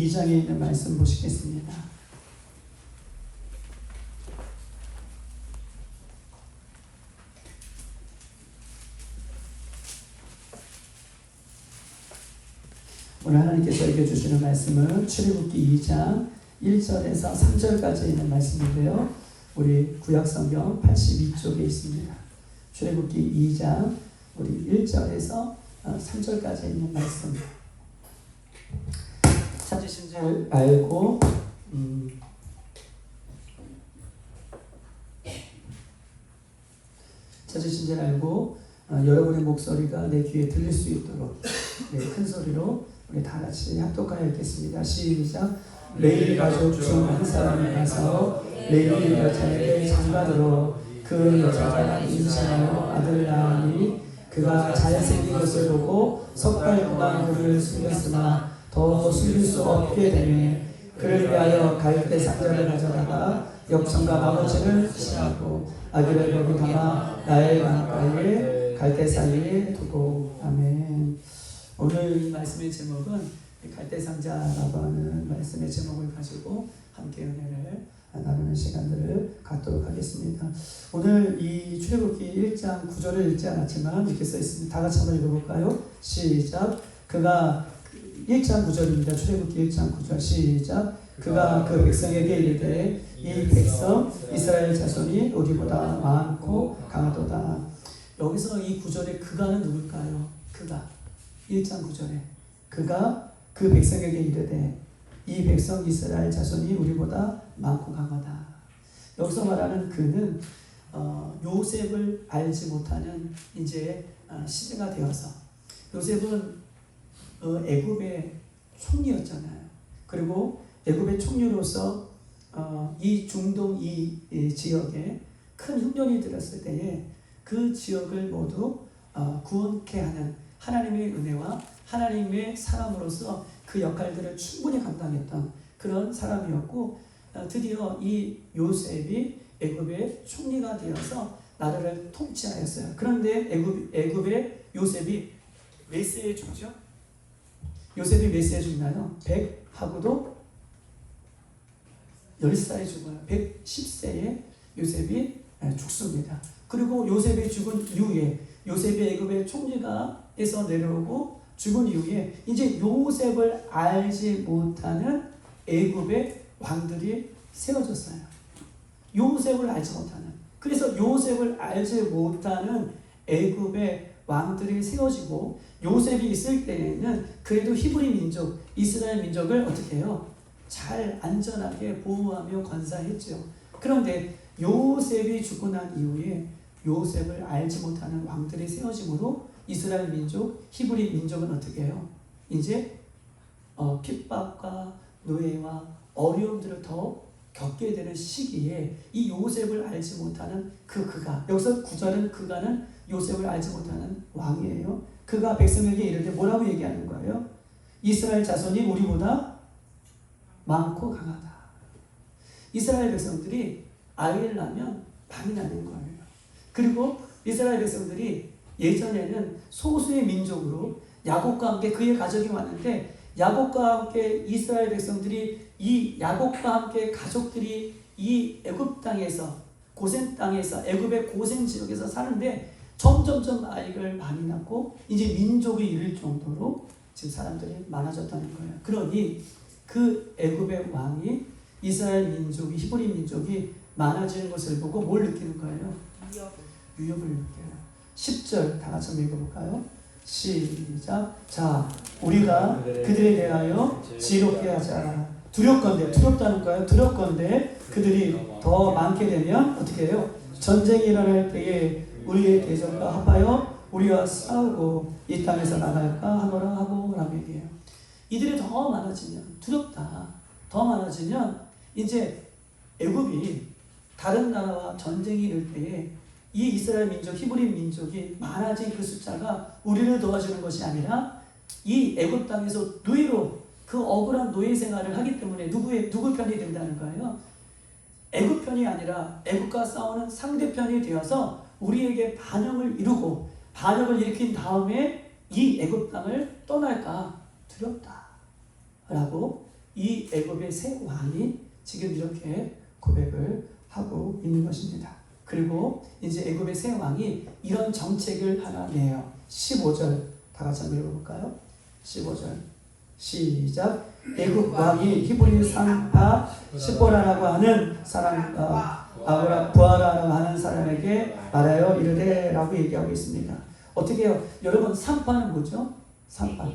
2장에 있는 말씀 보시겠습니다. 오늘 하나님께서 읽어주시는 말씀은 출애굽기 2장 1절에서 3절까지 있는 말씀인데요. 우리 구약성경 82쪽에 있습니다. 출애굽기 2장 우리 1절에서 3절까지 있는 말씀. 찾으신 줄 알고 찾으신 줄 알고 여러분의 목소리가 내 귀에 들릴 수 있도록 큰 소리로 우리 다 같이 합독하여 읽겠습니다. 시작. 레위 가족 중 한 사람이 가서 레위 여자에게 장가들어 그 여자가 임신하여 아들을 낳으니 그가 잘생긴 것을 보고 석 달 동안 그를 숨겼으나 더 숨길 수 없게 되매 그를 위하여 갈대 상자를 가져다가 역청과 나머지를 취하고 아기를 거기 담아 나일 강가에 갈대 사이에 두고. 아멘. 오늘 이 말씀의 제목은 갈대 상자라고 하는 말씀의 제목을 가지고 함께 은혜를 나누는 시간들을 갖도록 하겠습니다. 오늘 이 출애굽기 1장 9절을 읽지 않았지만 이렇게 써 있습니다. 다 같이 한번 읽어볼까요? 시작. 그가 1장 9절입니다. 출애굽기 1장 9절 시작. 그가 그 백성에게 이르되 이 백성 이스라엘 자손이 우리보다 많고 강하도다. 여기서 이 9절에 그가는 누굴까요? 그가 1장 9절에 그가 그 백성에게 이르되 이 백성 이스라엘 자손이 우리보다 많고 강하다. 여기서 말하는 그는 요셉을 알지 못하는 이제 시대가 되어서 요셉은 애굽의 총리였잖아요. 그리고 애굽의 총리로서 이 중동 이 지역에 큰 흉년이 들었을 때에 그 지역을 모두 구원케 하는 하나님의 은혜와 하나님의 사람으로서 그 역할들을 충분히 감당했던 그런 사람이었고, 드디어 이 요셉이 애굽의 총리가 되어서 나라를 통치하였어요. 그런데 애굽의 요셉이 몇 세에 죽죠? 요셉이 몇 세에 죽나요? 100하고도 10살에 죽어요. 110세에 요셉이 죽습니다. 그리고 요셉이 죽은 이후에 요셉이 애굽의 총리가에서 내려오고 죽은 이후에 이제 요셉을 알지 못하는 애굽의 왕들이 세워졌어요. 요셉을 알지 못하는. 그래서 요셉을 알지 못하는 애굽의 왕들이 세워지고 요셉이 있을 때에는 그래도 히브리 민족, 이스라엘 민족을 어떻게 해요? 잘 안전하게 보호하며 관사했죠. 그런데 요셉이 죽고 난 이후에 요셉을 알지 못하는 왕들이 세워짐으로 이스라엘 민족, 히브리 민족은 어떻게 해요? 이제 핍박과 노예와 어려움들을 더 겪게 되는 시기에 이 요셉을 알지 못하는 그가 여기서 9절은 그가는 요셉을 알지 못하는 왕이에요. 그가 백성에게 이르되 뭐라고 얘기하는 거예요? 이스라엘 자손이 우리보다 많고 강하다. 이스라엘 백성들이 아이를 낳으면 많이 낳는 거예요. 그리고 이스라엘 백성들이 예전에는 소수의 민족으로 야곱과 함께 그의 가족이 왔는데 야곱과 함께 이스라엘 백성들이 이 야곱과 함께 가족들이 이 애굽 땅에서 고센 땅에서 애굽의 고센 지역에서 사는데 점점점 아이를 많이 낳고 이제 민족이 이를 정도로 지금 사람들이 많아졌다는 거예요. 그러니 그 애굽의 왕이 이스라엘 민족이 히브리 민족이 많아지는 것을 보고 뭘 느끼는 거예요? 위협을 느껴요. 10절 다 같이 한번 읽어볼까요? 시작. 자, 우리가 그들에 대하여 지혜롭게 하자. 두렵다는 거예요. 두렵건대 그들이 더 많게 되면 어떻게 해요? 전쟁이 일어날 때에 우리의 대적과 합하여 우리와 싸우고 이 땅에서 나갈까 하노라 하고 라고 얘기해요. 이들이 더 많아지면 두렵다. 더 많아지면 이제 애굽이 다른 나라와 전쟁이 일을 때에 이 이스라엘 민족, 히브리 민족이 많아진 그 숫자가 우리를 도와주는 것이 아니라 이 애굽 땅에서 노예로 그 억울한 노예 생활을 하기 때문에 누구 편이 된다는 거예요? 애굽 편이 아니라 애굽과 싸우는 상대편이 되어서 우리에게 반역을 이루고 반역을 일으킨 다음에 이 애굽 땅을 떠날까 두렵다 라고 이 애굽의 새 왕이 지금 이렇게 고백을 하고 있는 것입니다. 그리고 이제 애굽의 새 왕이 이런 정책을 하나 내요. 15절 다 같이 한번 읽어볼까요? 15절 시작. 애굽 왕이 히브리 산파 시보라라고 하는 사람과 부하라라고 하는 사람에게 말하여 이르되 라고 얘기하고 있습니다. 어떻게 해요? 여러분, 산파는 뭐죠? 산파.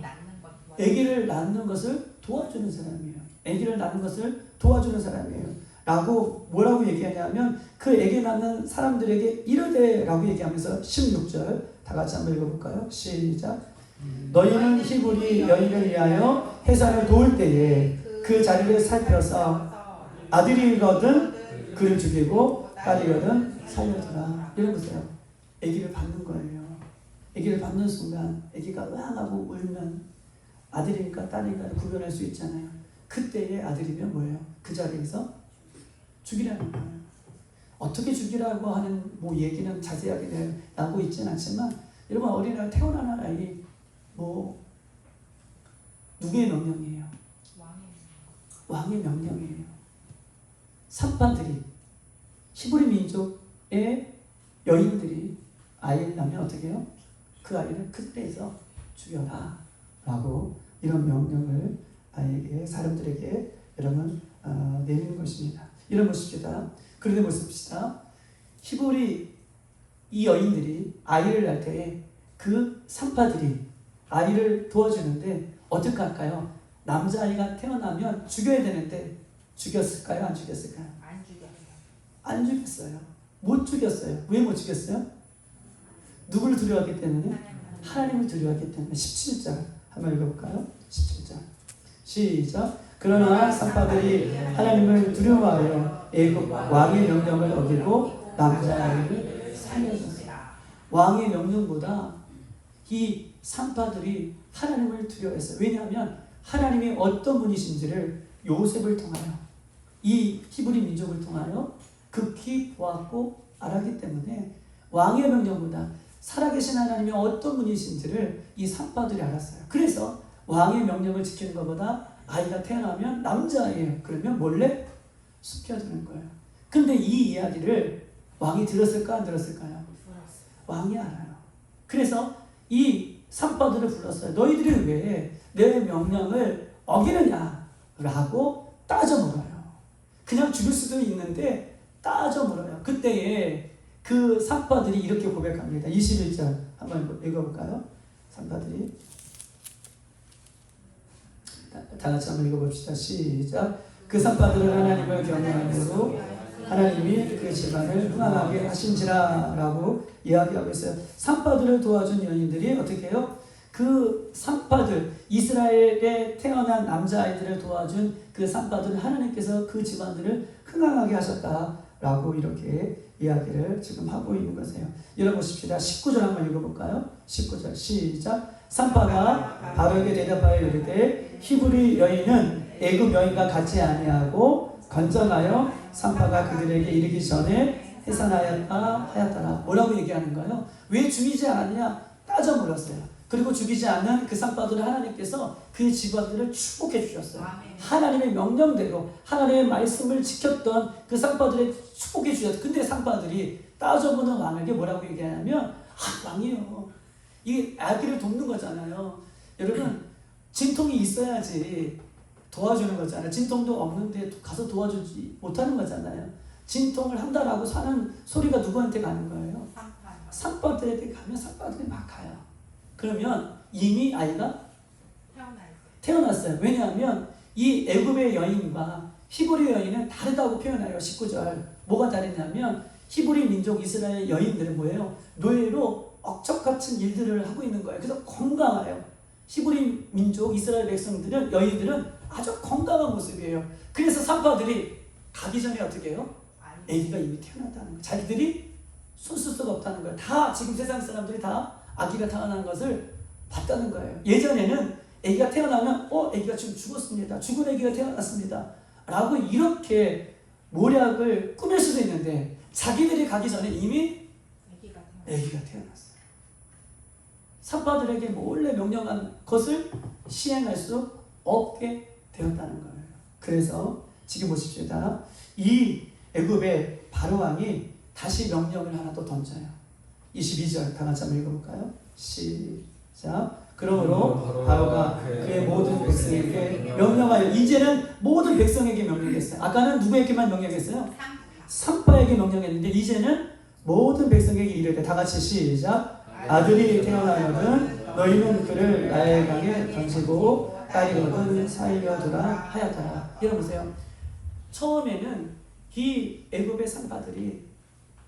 아기를 낳는 것을 도와주는 사람이에요. 아기를 낳는 것을 도와주는 사람이에요. 라고 뭐라고 얘기하냐면 그 아기 낳는 사람들에게 이르되 라고 얘기하면서 16절 다 같이 한번 읽어볼까요? 시작. 너희는 히브리 여인을 위하여 해산을 도울 때에 그 자리를 살펴서 아들이거든 그를 죽이고 딸이거든 살려주라. 이러면서요. 아기를 받는 거예요. 아기를 받는 순간 아기가 으앙하고 울면 아들인가 딸인가 구별할 수 있잖아요. 그때의 아들이면 뭐예요? 그 자리에서 죽이라는 거예요. 어떻게 죽이라고 하는 뭐 얘기는 자세하게 나오고 있지는 않지만 여러분, 어린아이 태어나는 아이 뭐 누구의 명령이에요? 왕의 명령이에요. 산파들이 히브리 민족의 여인들이 아이를 낳으면 어떻게 해요? 그 아이를 그때에서 죽여라 라고 이런 명령을 아이에게, 사람들에게 여러분 내리는 것입니다. 이런 것입니다. 그런데 보십시다. 히브리 이 여인들이 아이를 낳을 때에 그 산파들이 아이를 도와주는데 어떻게 할까요? 남자아이가 태어나면 죽여야 되는데 죽였을까요? 안 죽였을까요? 안 죽였어요. 안 죽였어요. 못 죽였어요. 왜 못 죽였어요? 누구를 두려워하기 때문에? 하나님을 두려워하기 때문에. 17절 한번 읽어볼까요? 17절 시작. 그러나 산파들이 하나님을 두려워하여 애굽 왕의 명령을 어기고 남자아이를 살려줬습니다. 왕의 명령보다 이 산파들이 하나님을 두려워했어요. 왜냐하면 하나님이 어떤 분이신지를 요셉을 통하여 이 히브리 민족을 통하여 극히 보았고 알았기 때문에 왕의 명령보다 살아계신 하나님이 어떤 분이신지를 이 산파들이 알았어요. 그래서 왕의 명령을 지키는 것보다 아이가 태어나면 남자아이예요. 그러면 몰래 숨겨두는 거예요. 근데 이 이야기를 왕이 들었을까 안 들었을까요? 왕이 알아요. 그래서 이 산파들을 불렀어요. 너희들이 왜 내 명령을 어기느냐 라고 따져 물어요. 그냥 죽일 수도 있는데 따져 물어요. 그때에 그 산파들이 이렇게 고백합니다. 21절 한번 읽어볼까요? 산파들이 다 같이 한번 읽어봅시다. 시작. 그 산파들은 하나님을 경외함으로 하나님이 그 집안을 흥황하게 하신지라 라고 이야기하고 있어요. 산파들을 도와준 여인들이 어떻게 해요? 그 산파들, 이스라엘에 태어난 남자아이들을 도와준 그 산파들은 하나님께서 그 집안들을 흥황하게 하셨다라고 이렇게 이야기를 지금 하고 있는 것이에요. 열어보십시다. 19절 한번 읽어볼까요? 19절 시작. 산파가 바로에게 대답하여 이르되 히브리 여인은 애굽 여인과 같이 아니하고 건전하여 산파가 그들에게 이르기 전에 해산하였다 하였더라. 뭐라고 얘기하는가요? 왜 죽이지 않았냐 따져 물었어요. 그리고 죽이지 않는 그 산파들을 하나님께서 그 집안들을 축복해 주셨어요. 하나님의 명령대로 하나님의 말씀을 지켰던 그 산파들을 축복해 주셨어요. 근데 산파들이 따져보는 왕에게 뭐라고 얘기하냐면 왕이요. 이게 아기를 돕는 거잖아요. 여러분, 진통이 있어야지 도와주는 거잖아요. 진통도 없는데 가서 도와주지 못하는 거잖아요. 진통을 한다라고 사는 소리가 누구한테 가는 거예요? 산파들한테 가면 산파들이 막 가요. 그러면 이미 아이가 태어났어요. 왜냐하면 이 애굽의 여인과 히브리 여인은 다르다고 표현해요. 19절 뭐가 다르냐면 히브리 민족 이스라엘 여인들은 뭐예요? 노예로 억척같은 일들을 하고 있는 거예요. 그래서 건강해요. 히브리 민족 이스라엘 백성들은 여인들은 아주 건강한 모습이에요. 그래서 산파들이 가기 전에 어떻게 해요? 아기가 이미 태어났다는 거예요. 자기들이 손쓸 수가 없다는 거예요. 다 지금 세상 사람들이 다 아기가 태어난 것을 봤다는 거예요. 예전에는 아기가 태어나면 아기가 지금 죽었습니다. 죽은 아기가 태어났습니다. 라고 이렇게 모략을 꾸밀 수도 있는데 자기들이 가기 전에 이미 아기가 태어났어요. 산파들에게 몰래 명령한 것을 시행할 수 없게 되었다는 거예요. 그래서 지금 보십시다. 이 애굽의 바로 왕이 다시 명령을 하나 더 던져요. 22절 다 같이 한번 읽어볼까요? 시작. 그러므로 바로가 그의 모든 백성에게 명령하여, 이제는 모든 백성에게 명령했어요. 아까는 누구에게만 명령했어요? 산파에게 명령했는데 이제는 모든 백성에게 이르되, 다 같이 시작. 아들이 태어나거든 너희는 그를 나의 강에 던지고 딸이거든 살려두라 하였더라. 여러분 보세요. 처음에는 이 애굽의 산파들이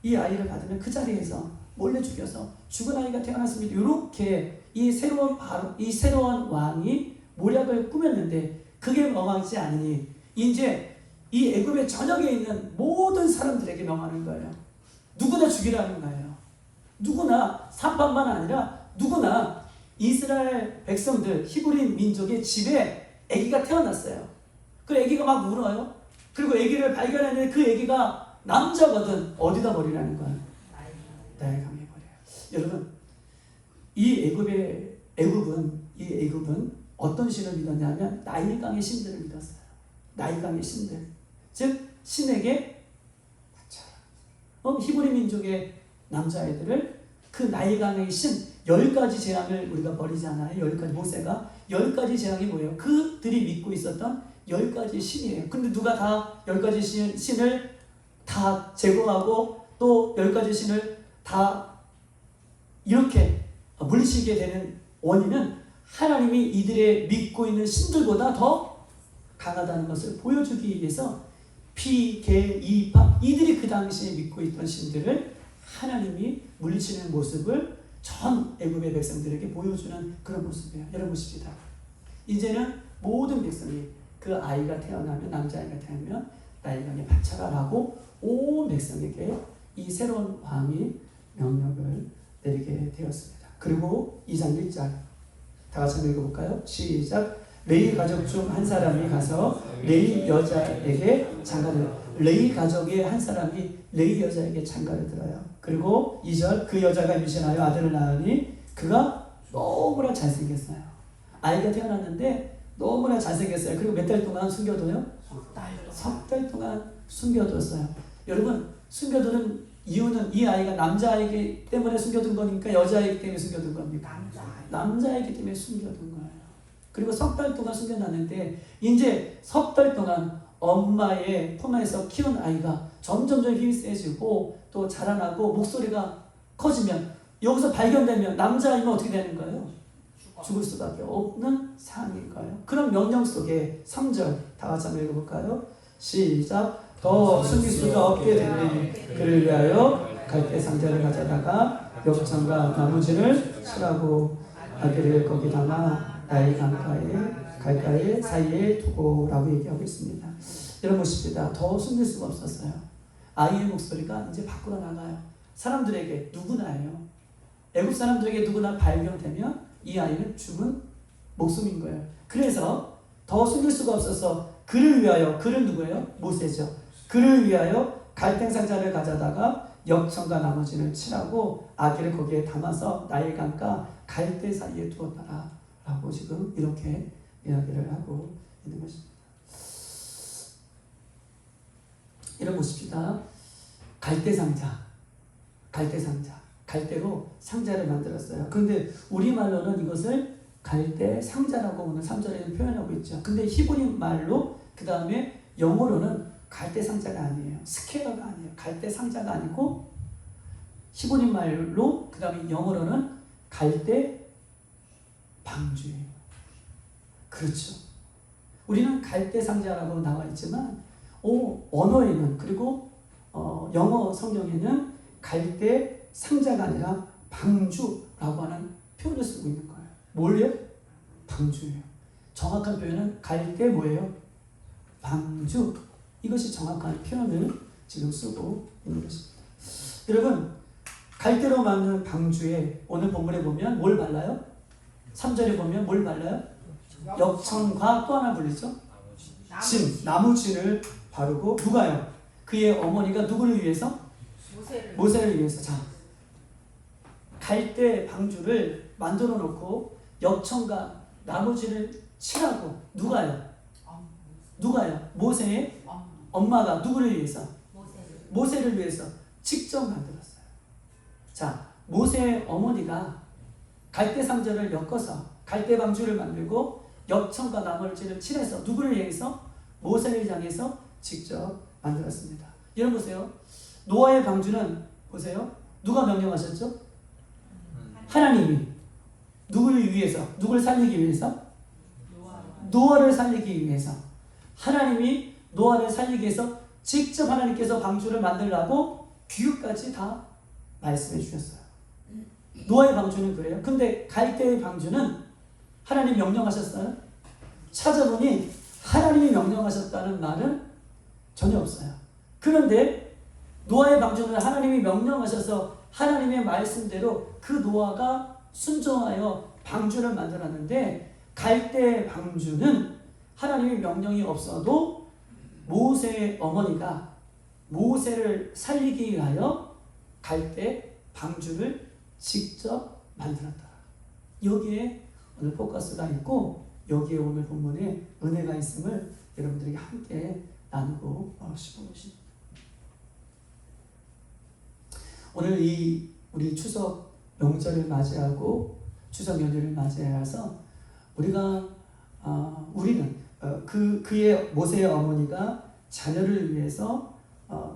이 아이를 받으면 그 자리에서 몰래 죽여서 죽은 아이가 태어났습니다. 이렇게 이 새로운 왕이 모략을 꾸몄는데 그게 멍하지 않으니 이제 이 애굽의 전역에 있는 모든 사람들에게 명하는 거예요. 누구나 죽이라는 거예요. 누구나, 산파만 아니라 누구나 이스라엘 백성들, 히브리 민족의 집에 아기가 태어났어요. 그 아기가 막 울어요. 그리고 아기를 발견했는데 그 아기가 남자거든. 어디다 버리라는 거예요? 나일강에 버려요. 여러분, 이 애굽은 어떤 신을 믿었냐면 나일강의 신들을 믿었어요. 나일강의 신들. 즉 신에게 히브리 민족의 남자애들을 그 나일강의 신 10가지 재앙을 우리가 버리지 않아요. 10가지 모세가 10가지 재앙이 뭐예요? 그들이 믿고 있었던 10가지 신이에요. 근데 누가 다 10가지 신을 다 제거하고 또 10가지 신을 다 이렇게 물리치게 되는 원인은 하나님이 이들의 믿고 있는 신들보다 더 강하다는 것을 보여주기 위해서 피, 개, 이, 밥, 이들이 그 당시에 믿고 있던 신들을 하나님이 물리치는 모습을 전 애굽의 백성들에게 보여주는 그런 모습이에요. 여러분 보십시다. 이제는 모든 백성이 그 아이가 태어나면, 남자아이가 태어나면 나일강에 바쳐라라고 온 백성에게 이 새로운 왕이 명령을 내리게 되었습니다. 그리고 2장 1절 다 같이 한번 읽어볼까요? 시작. 레위 가족 중 한 사람이 가서 레위 여자에게 장가를, 레위 가족의 한 사람이 레위 여자에게 장가를 들어요. 그리고 2절, 그 여자가 임신하여 아들을 낳으니 그가 너무나 잘생겼어요. 아이가 태어났는데 너무나 잘생겼어요. 그리고 몇 달 동안 숨겨둬요? 석 달 동안 숨겨뒀어요. 여러분, 숨겨두는 이유는 이 아이가 남자아이기 때문에 숨겨둔 거니까 여자아이기 때문에 숨겨둔 겁니까? 남자아이기 때문에 숨겨둔 거예요. 그리고 석 달 동안 숨겨놨는데 이제 석 달 동안 엄마의 품 안에서 키운 아이가 점점점 힘이 세지고 또 자라나고 목소리가 커지면, 여기서 발견되면 남자아이는 어떻게 되는 거예요? 죽을 수밖에 없는 상황인 거예요. 그런 명령 속에 3절 다 같이 한번 읽어볼까요? 시작. 더 숨길 수가 없게 되니 그를 위하여 갈대 상자를 가져다가 역청과 나무진을 치라고 아기를 거기 담아 나일 강가에 사이에 두고라고 얘기하고 있습니다. 여러분 보십시다. 더 숨길 수가 없었어요. 아이의 목소리가 이제 밖으로 나가요. 사람들에게, 누구나예요. 애굽 사람들에게 누구나 발견되면 이 아이는 죽은 목숨인 거예요. 그래서 더 숨길 수가 없어서 그를 위하여, 그를 누구예요? 모세죠. 그를 위하여 갈대 상자를 가져다가 역청과 나머지를 치라고 아기를 거기에 담아서 나일강과 갈대 사이에 두었더라 라고 지금 이렇게 이야기를 하고 있는 것입니다. 이런 보십시다. 갈대 상자, 갈대로 상자를 만들었어요. 그런데 우리말로는 이것을 갈대 상자라고 오늘 3절에는 표현하고 있죠. 근데 히브리 말로 그 다음에 영어로는 갈대 상자가 아니에요. 스퀘어가 아니에요. 갈대 상자가 아니고 히브리 말로 그 다음에 영어로는 갈대 방주예요. 그렇죠. 우리는 갈대 상자라고 나와 있지만 언어에는, 그리고 영어 성경에는 갈대 상자가 아니라 방주라고 하는 표현을 쓰고 있는 거예요. 뭘요? 방주예요. 정확한 표현은 갈대 뭐예요? 방주. 이것이 정확한 표현을 지금 쓰고 있는 것입니다. 여러분, 갈대로 만든 방주에 오늘 본문에 보면 뭘 발라요? 3절에 보면 뭘 발라요? 역청과 또 하나 불리죠? 진, 나무진을 바르고, 누가요? 그의 어머니가 누구를 위해서? 모세를 위해서. 자, 갈대 방주를 만들어 놓고 역청과 나무진을 칠하고, 누가요? 누가요? 모세의 엄마가 누구를 위해서? 모세를 위해서 직접 만들었어요. 자, 모세의 어머니가 갈대 상자를 엮어서 갈대 방주를 만들고 엽청과 나머지를 칠해서 누구를 향해서? 모세를 향해서 직접 만들었습니다. 여러분 보세요. 노아의 방주는 보세요. 누가 명령하셨죠? 하나님이. 누구를 위해서? 누구를 살리기 위해서? 노아를 살리기 위해서. 하나님이 노아를 살리기 위해서 직접 하나님께서 방주를 만들라고 규율까지 다 말씀해 주셨어요. 노아의 방주는 그래요. 근데 갈대의 방주는 하나님 명령하셨어요? 찾아보니 하나님이 명령하셨다는 말은 전혀 없어요. 그런데 노아의 방주는 하나님이 명령하셔서 하나님의 말씀대로 그 노아가 순종하여 방주를 만들었는데, 갈대 방주는 하나님의 명령이 없어도 모세의 어머니가 모세를 살리기 위하여 갈대 방주를 직접 만들었다. 여기에 오늘 포커스가 있고 여기에 오늘 본문에 은혜가 있음을 여러분들에게 함께 나누고 싶습니다. 오늘 우리 추석 명절을 맞이하고 추석 연휴를 맞이해서 우리는 그의 모세의 어머니가 자녀를 위해서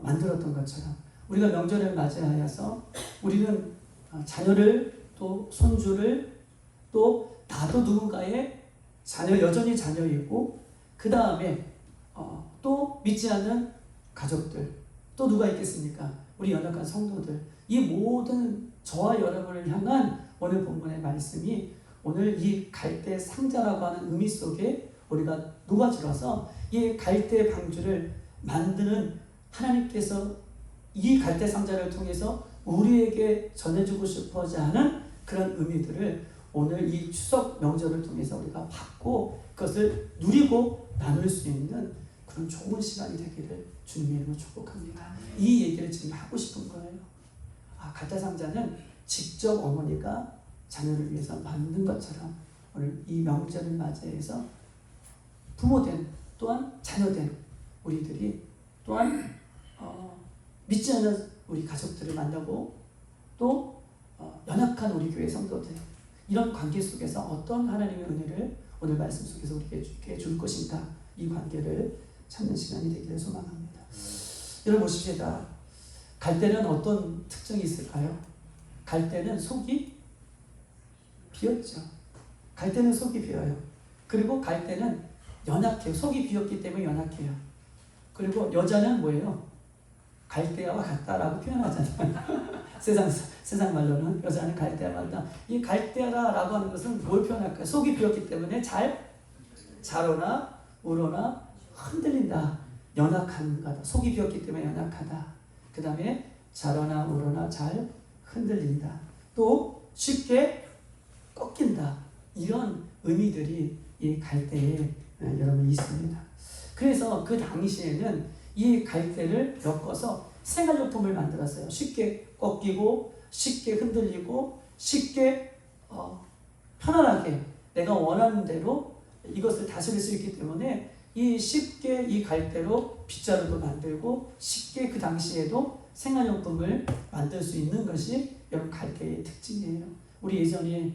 만들었던 것처럼 우리가 명절을 맞이하여서 우리는 자녀를 또 손주를 또 나도 누군가의 자녀, 여전히 자녀이고 그 다음에 또 믿지 않는 가족들, 또 누가 있겠습니까? 우리 연약한 성도들, 이 모든 저와 여러분을 향한 오늘 본문의 말씀이 오늘 이 갈대 상자라고 하는 의미 속에 우리가 녹아들어서 이 갈대 방주를 만드는 하나님께서 이 갈대 상자를 통해서 우리에게 전해주고 싶어져 하는 그런 의미들을 오늘 이 추석 명절을 통해서 우리가 받고 그것을 누리고 나눌 수 있는 그런 좋은 시간이 되기를 주님의 이름으로 축복합니다. 이 얘기를 지금 하고 싶은 거예요. 갈대 상자는 직접 어머니가 자녀를 위해서 만든 것처럼 오늘 이 명절을 맞이해서 부모된 또한 자녀된 우리들이 또한 믿지 않는 우리 가족들을 만나고 또 연약한 우리 교회 성도들, 이런 관계 속에서 어떤 하나님의 은혜를 오늘 말씀 속에서 우리에게 줄 것인가, 이 관계를 찾는 시간이 되기를 소망합니다. 여러분 보십시다. 갈대는 어떤 특징이 있을까요? 갈대는 속이 비었죠. 갈대는 속이 비어요. 그리고 갈대는 연약해요. 속이 비었기 때문에 연약해요. 그리고 여자는 뭐예요? 갈대아와 같다라고 표현하잖아요. 세상 말로는 여자는 갈대아와 같다. 이 갈대아라고 하는 것은 뭘 표현할까요? 속이 비었기 때문에 자로나 우로나 흔들린다. 연약한 거다. 속이 비었기 때문에 연약하다. 그 다음에 자로나 우로나 잘 흔들린다. 또 쉽게 꺾인다. 이런 의미들이 이 갈대에 여러분 있습니다. 그래서 그 당시에는 이 갈대를 엮어서 생활용품을 만들었어요. 쉽게 꺾이고 쉽게 흔들리고 쉽게 편안하게 내가 원하는 대로 이것을 다스릴 수 있기 때문에 쉽게 이 갈대로 빗자루도 만들고 쉽게 그 당시에도 생활용품을 만들 수 있는 것이 여러분 갈대의 특징이에요. 우리 예전에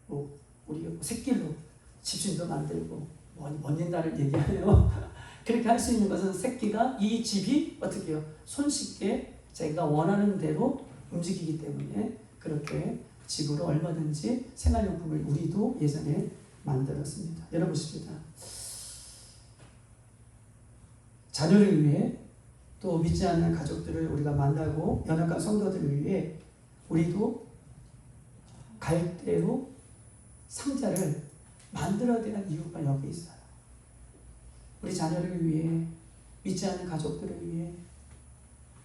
우리 샛길로 집신도 만들고 먼 옛날을 얘기하네요. 그렇게 할 수 있는 것은 새끼가 이 집이 어떻게 해요? 손쉽게 자기가 원하는 대로 움직이기 때문에 그렇게 집으로 얼마든지 생활용품을 우리도 예전에 만들었습니다. 여러분 보십시다. 자녀를 위해 또 믿지 않는 가족들을 우리가 만나고 연약한 성도들을 위해 우리도 갈대로 상자를 만들어야 되는 이유가 여기 있어요. 우리 자녀를 위해, 믿지 않는 가족들을 위해,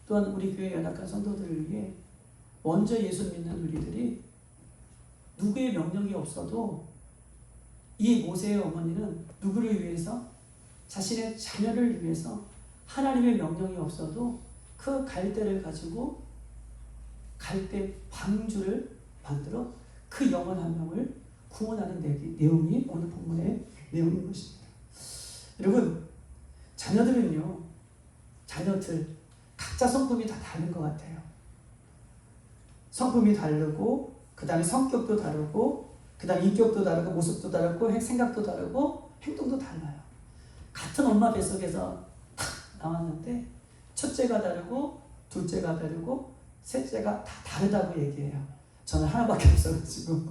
또한 우리 교회 연약한 성도들을 위해 먼저 예수 믿는 우리들이 누구의 명령이 없어도 이 모세의 어머니는 누구를 위해서? 자신의 자녀를 위해서 하나님의 명령이 없어도 그 갈대를 가지고 갈대 방주를 만들어 그 영혼 한 명을 구원하는 내용이 오늘 본문의 내용인 것입니다. 여러분, 자녀들 각자 성품이 다 다른 것 같아요. 성품이 다르고 그 다음에 성격도 다르고 그 다음에 인격도 다르고 모습도 다르고 생각도 다르고 행동도 달라요. 같은 엄마 뱃속에서 탁 나왔는데 첫째가 다르고 둘째가 다르고 셋째가 다 다르다고 얘기해요. 저는 하나밖에 없어가지고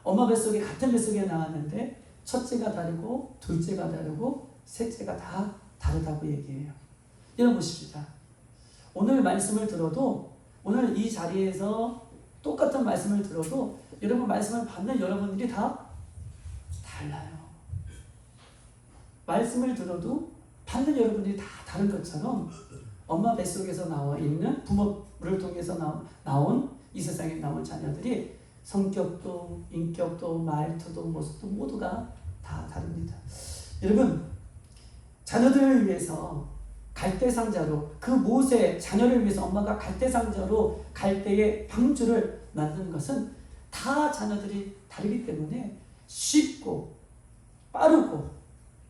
엄마 뱃속에 같은 뱃속에 나왔는데 첫째가 다르고 둘째가 다르고 셋째가 다 다르다고 얘기해요. 여러분 보십시다. 오늘 말씀을 들어도 오늘 이 자리에서 똑같은 말씀을 들어도 여러분 말씀을 받는 여러분들이 다 달라요. 말씀을 들어도 받는 여러분들이 다 다른 것처럼 엄마 뱃속에서 나와 있는 부모를 통해서 나온 이 세상에 나온 자녀들이 성격도 인격도 말투도 모습도 모두가 다 다릅니다. 여러분 자녀들을 위해서 갈대상자로 그 모세 자녀를 위해서 엄마가 갈대상자로 갈대의 방주를 만드는 것은 다 자녀들이 다르기 때문에 쉽고 빠르고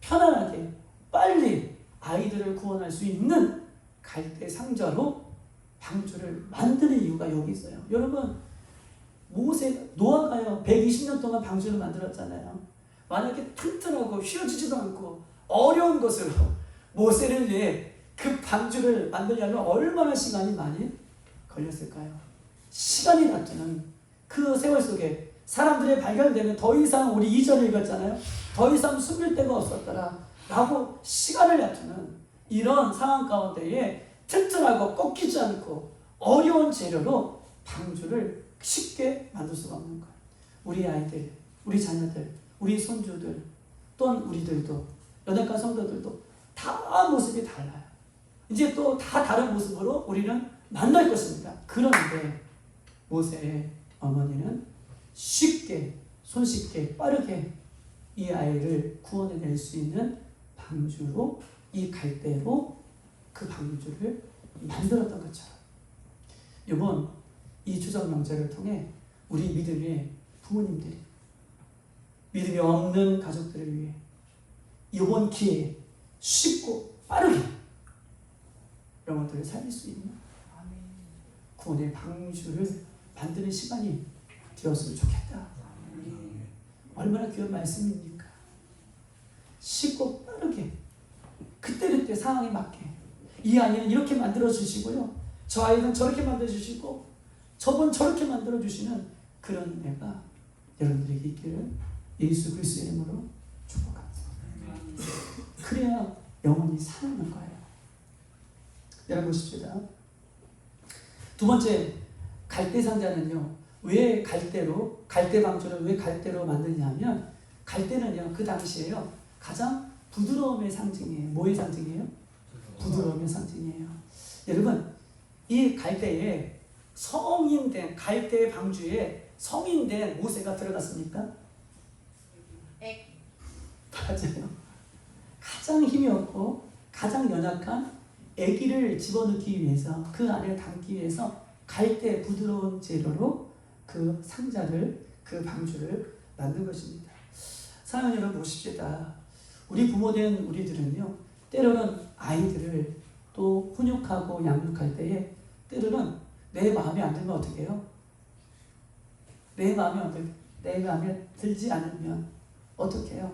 편안하게 빨리 아이들을 구원할 수 있는 갈대상자로 방주를 만드는 이유가 여기 있어요. 여러분 노아가요 120년 동안 방주를 만들었잖아요. 만약에 튼튼하고 휘어지지도 않고 어려운 것으로 모세를 위해 그 방주를 만들려면 얼마나 시간이 많이 걸렸을까요? 시간이 다투는 그 세월 속에 사람들의 발견되면 더 이상 우리 2절을 읽었잖아요. 더 이상 숨길 데가 없었더라 라고 시간을 다투는 이런 상황 가운데에 튼튼하고 꺾이지 않고 어려운 재료로 방주를 쉽게 만들 수가 없는 거예요. 우리 아이들, 우리 자녀들, 우리 손주들 또는 우리들도 연약한 성도들도 다 모습이 달라요. 이제 또 다 다른 모습으로 우리는 만날 것입니다. 그런데 모세의 어머니는 쉽게 손쉽게 빠르게 이 아이를 구원해낼 수 있는 방주로 이 갈대로 그 방주를 만들었던 것처럼 이번 이 추석 명절을 통해 우리 믿음의 부모님들이 믿음이 없는 가족들을 위해 이번 기회에 쉽고 빠르게 영혼들을 살릴 수 있는 구원의 방주를 만드는 시간이 되었으면 좋겠다. 얼마나 귀한 말씀입니까? 쉽고 빠르게 그때그때 상황에 맞게 이 아이는 이렇게 만들어주시고요. 저 아이는 저렇게 만들어주시고 저분 저렇게 만들어주시는 그런 은혜가 여러분들에게 있기를 예수 그리스도의 이름으로 축복합니다. 그래야 영혼이 살아나는 거예요. 여러분 보십시다. 두 번째 갈대상자는요. 왜 갈대 방주를 왜 갈대로 만드냐면 갈대는요 그 당시에요 가장 부드러움의 상징이에요. 뭐의 상징이에요? 부드러움의 상징이에요. 여러분 이 갈대에 성인된 갈대 방주에 성인된 모세가 들어갔습니까? 맞아요. 가장 힘이 없고 가장 연약한 아기를 집어넣기 위해서 그 안에 담기 위해서 갈대 부드러운 재료로 그 상자를 그 방주를 만든 것입니다. 사랑하는 여러분 보십시다. 우리 부모된 우리들은요 때로는 아이들을 또 훈육하고 양육할 때에 때로는 내 마음에 안 들면 어떻게 해요? 내 마음에 들지 않으면 어떻게 해요?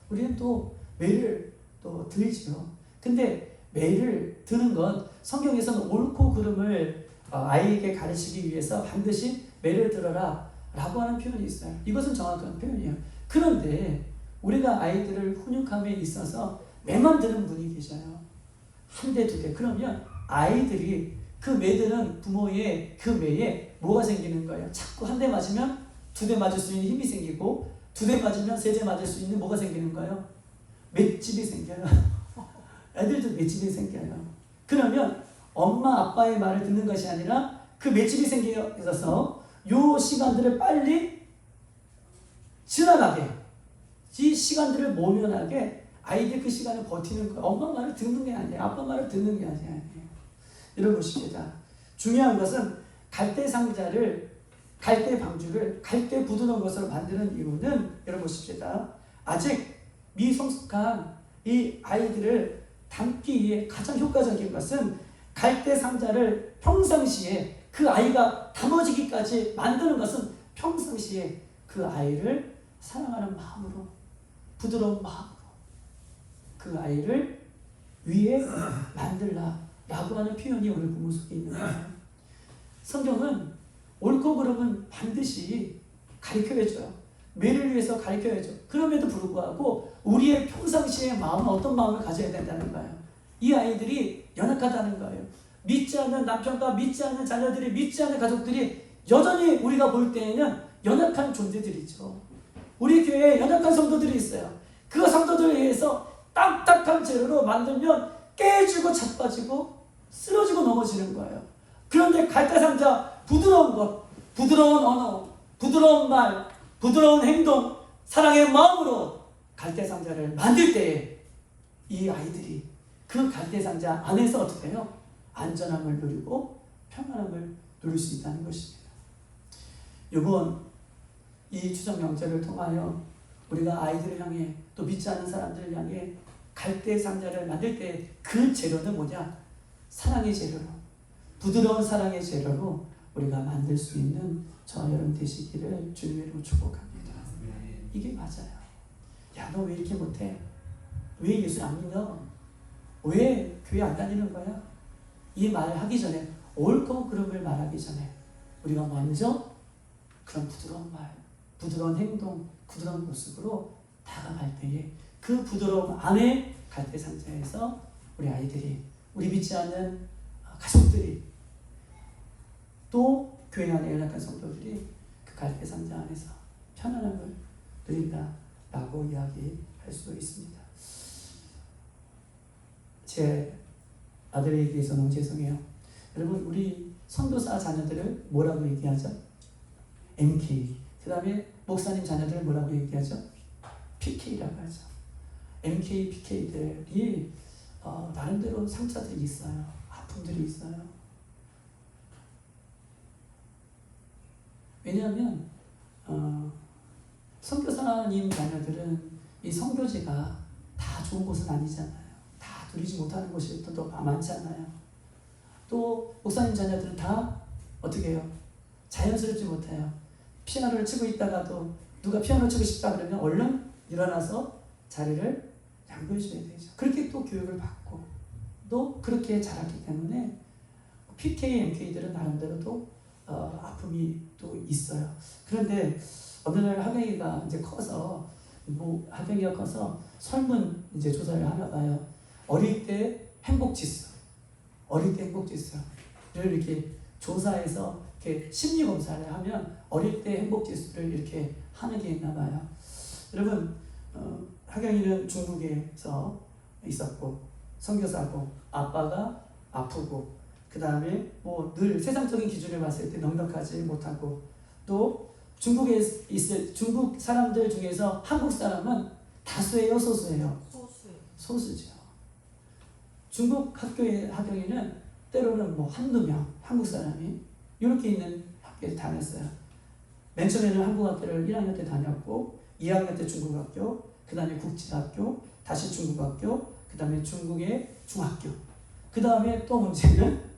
우리는 또 매를 또 들죠. 근데 매를 드는 건 성경에서는 옳고 그름을 아이에게 가르치기 위해서 반드시 매를 들어라 라고 하는 표현이 있어요. 이것은 정확한 표현이에요. 그런데 우리가 아이들을 훈육함에 있어서 매만 드는 분이 계셔요. 한 대, 두 대. 그러면 아이들이 그 매드는 부모의 그 매에 뭐가 생기는 거예요? 자꾸 한 대 맞으면 두 대 맞을 수 있는 힘이 생기고 두 대 맞으면 세 대 맞을 수 있는 뭐가 생기는 거예요? 맷집이 생겨요. 애들도 맷집이 생겨요. 그러면 엄마 아빠의 말을 듣는 것이 아니라 그 맷집이 생겨서 요 시간들을 빨리 지나가게 이 시간들을 모면하게 아이들 그 시간을 버티는 거예요. 엄마 말을 듣는 게 아니에요. 아빠 말을 듣는 게 아니에요. 여러분 보십시다. 중요한 것은 갈대 상자를 갈대 방주를 갈대 부드러운 것으로 만드는 이유는 여러분 보십시다. 아직 미성숙한 이 아이들을 담기에 가장 효과적인 것은 갈대 상자를 평상시에 그 아이가 담아지기까지 만드는 것은 평상시에 그 아이를 사랑하는 마음으로, 부드러운 마음으로 그 아이를 위에 만들라라고 하는 표현이 오늘 본문 속에 있는 거예요. 성경은 옳고 그름은 반드시 가르쳐야죠. 매를 위해서 가르쳐야죠. 그럼에도 불구하고 우리의 평상시의 마음은 어떤 마음을 가져야 된다는 거예요. 이 아이들이 연약하다는 거예요. 믿지 않는 남편과 믿지 않는 자녀들이, 믿지 않는 가족들이 여전히 우리가 볼 때에는 연약한 존재들이죠. 우리 교회에 연약한 성도들이 있어요. 그 성도들에 의해서 딱딱한 재료로 만들면 깨지고 자빠지고 쓰러지고 넘어지는 거예요. 그런데 갈대상자, 부드러운 것, 부드러운 언어, 부드러운 말, 부드러운 행동, 사랑의 마음으로 갈대상자를 만들 때에 이 아이들이 그 갈대상자 안에서 어떻게 해요? 안전함을 누리고 평안함을 누릴 수 있다는 것입니다. 이번 이 추석 명절을 통하여 우리가 아이들을 향해 또 믿지 않는 사람들을 향해 갈대상자를 만들 때 그 재료는 뭐냐? 사랑의 재료로, 부드러운 사랑의 재료로 우리가 만들 수 있는 저 여러분 되시기를 주님의 이름으로 축복합니다. 이게 맞아요. 야, 너 왜 이렇게 못해? 왜 예수 안 믿어? 왜 교회 안 다니는 거야? 이 말을 하기 전에, 옳고 그름을 말하기 전에 우리가 먼저 그런 부드러운 말, 부드러운 행동, 부드러운 모습으로 다가갈 때에 그 부드러움 안에 갈대상자에서 우리 아이들이, 우리 믿지 않는 가족들이, 또 교회 안에 연약한 성도들이 그 갈대상자 안에서 편안함을 누린다라고 이야기할 수 있습니다. 제 아들에 대해서 너무 죄송해요. 여러분, 우리 선교사 자녀들을 뭐라고 얘기하죠? MK. 그 다음에 목사님 자녀들을 뭐라고 얘기하죠? PK라고 하죠. MK, PK들이 나름대로 상처들이 있어요. 아픔들이 있어요. 왜냐하면 선교사님 자녀들은 이 선교지가 다 좋은 곳은 아니잖아요. 다 누리지 못하는 곳이 또 많잖아요. 또 목사님 자녀들은 다 어떻게 해요? 자연스럽지 못해요. 피아노를 치고 있다가도 누가 피아노 치고 싶다 그러면 얼른 일어나서 자리를 양보해줘야 되죠. 그렇게 또 교육을 받고 또 그렇게 자랐기 때문에 PK, MK들은 나름대로 또 아픔이 또 있어요. 그런데 어느 날 하경이가 이제 커서 하경이가 커서 설문 이제 조사를 하나 봐요. 어릴 때 행복지수, 어릴 때 행복지수를 이렇게 조사해서 이렇게 심리 검사를 하면 어릴 때 행복지수를 이렇게 하는 게 있나 봐요. 여러분, 하경이는 중국에서 있었고 선교사고 아빠가 아프고 그 다음에 뭐 늘 세상적인 기준을 봤을 때 넉넉하지 못하고 또 중국에 있을 중국 사람들 중에서 한국 사람은 다수예요, 소수예요? 소수죠. 중국 학교의 하경이는 때로는 뭐 한두 명 한국 사람이 이렇게 있는 학교에 다녔어요. 맨 처음에는 한국 학교를 1학년 때 다녔고 2학년 때 중국 학교, 그 다음에 국제학교, 다시 중국 학교, 그 다음에 중국의 중학교, 그 다음에 또 문제는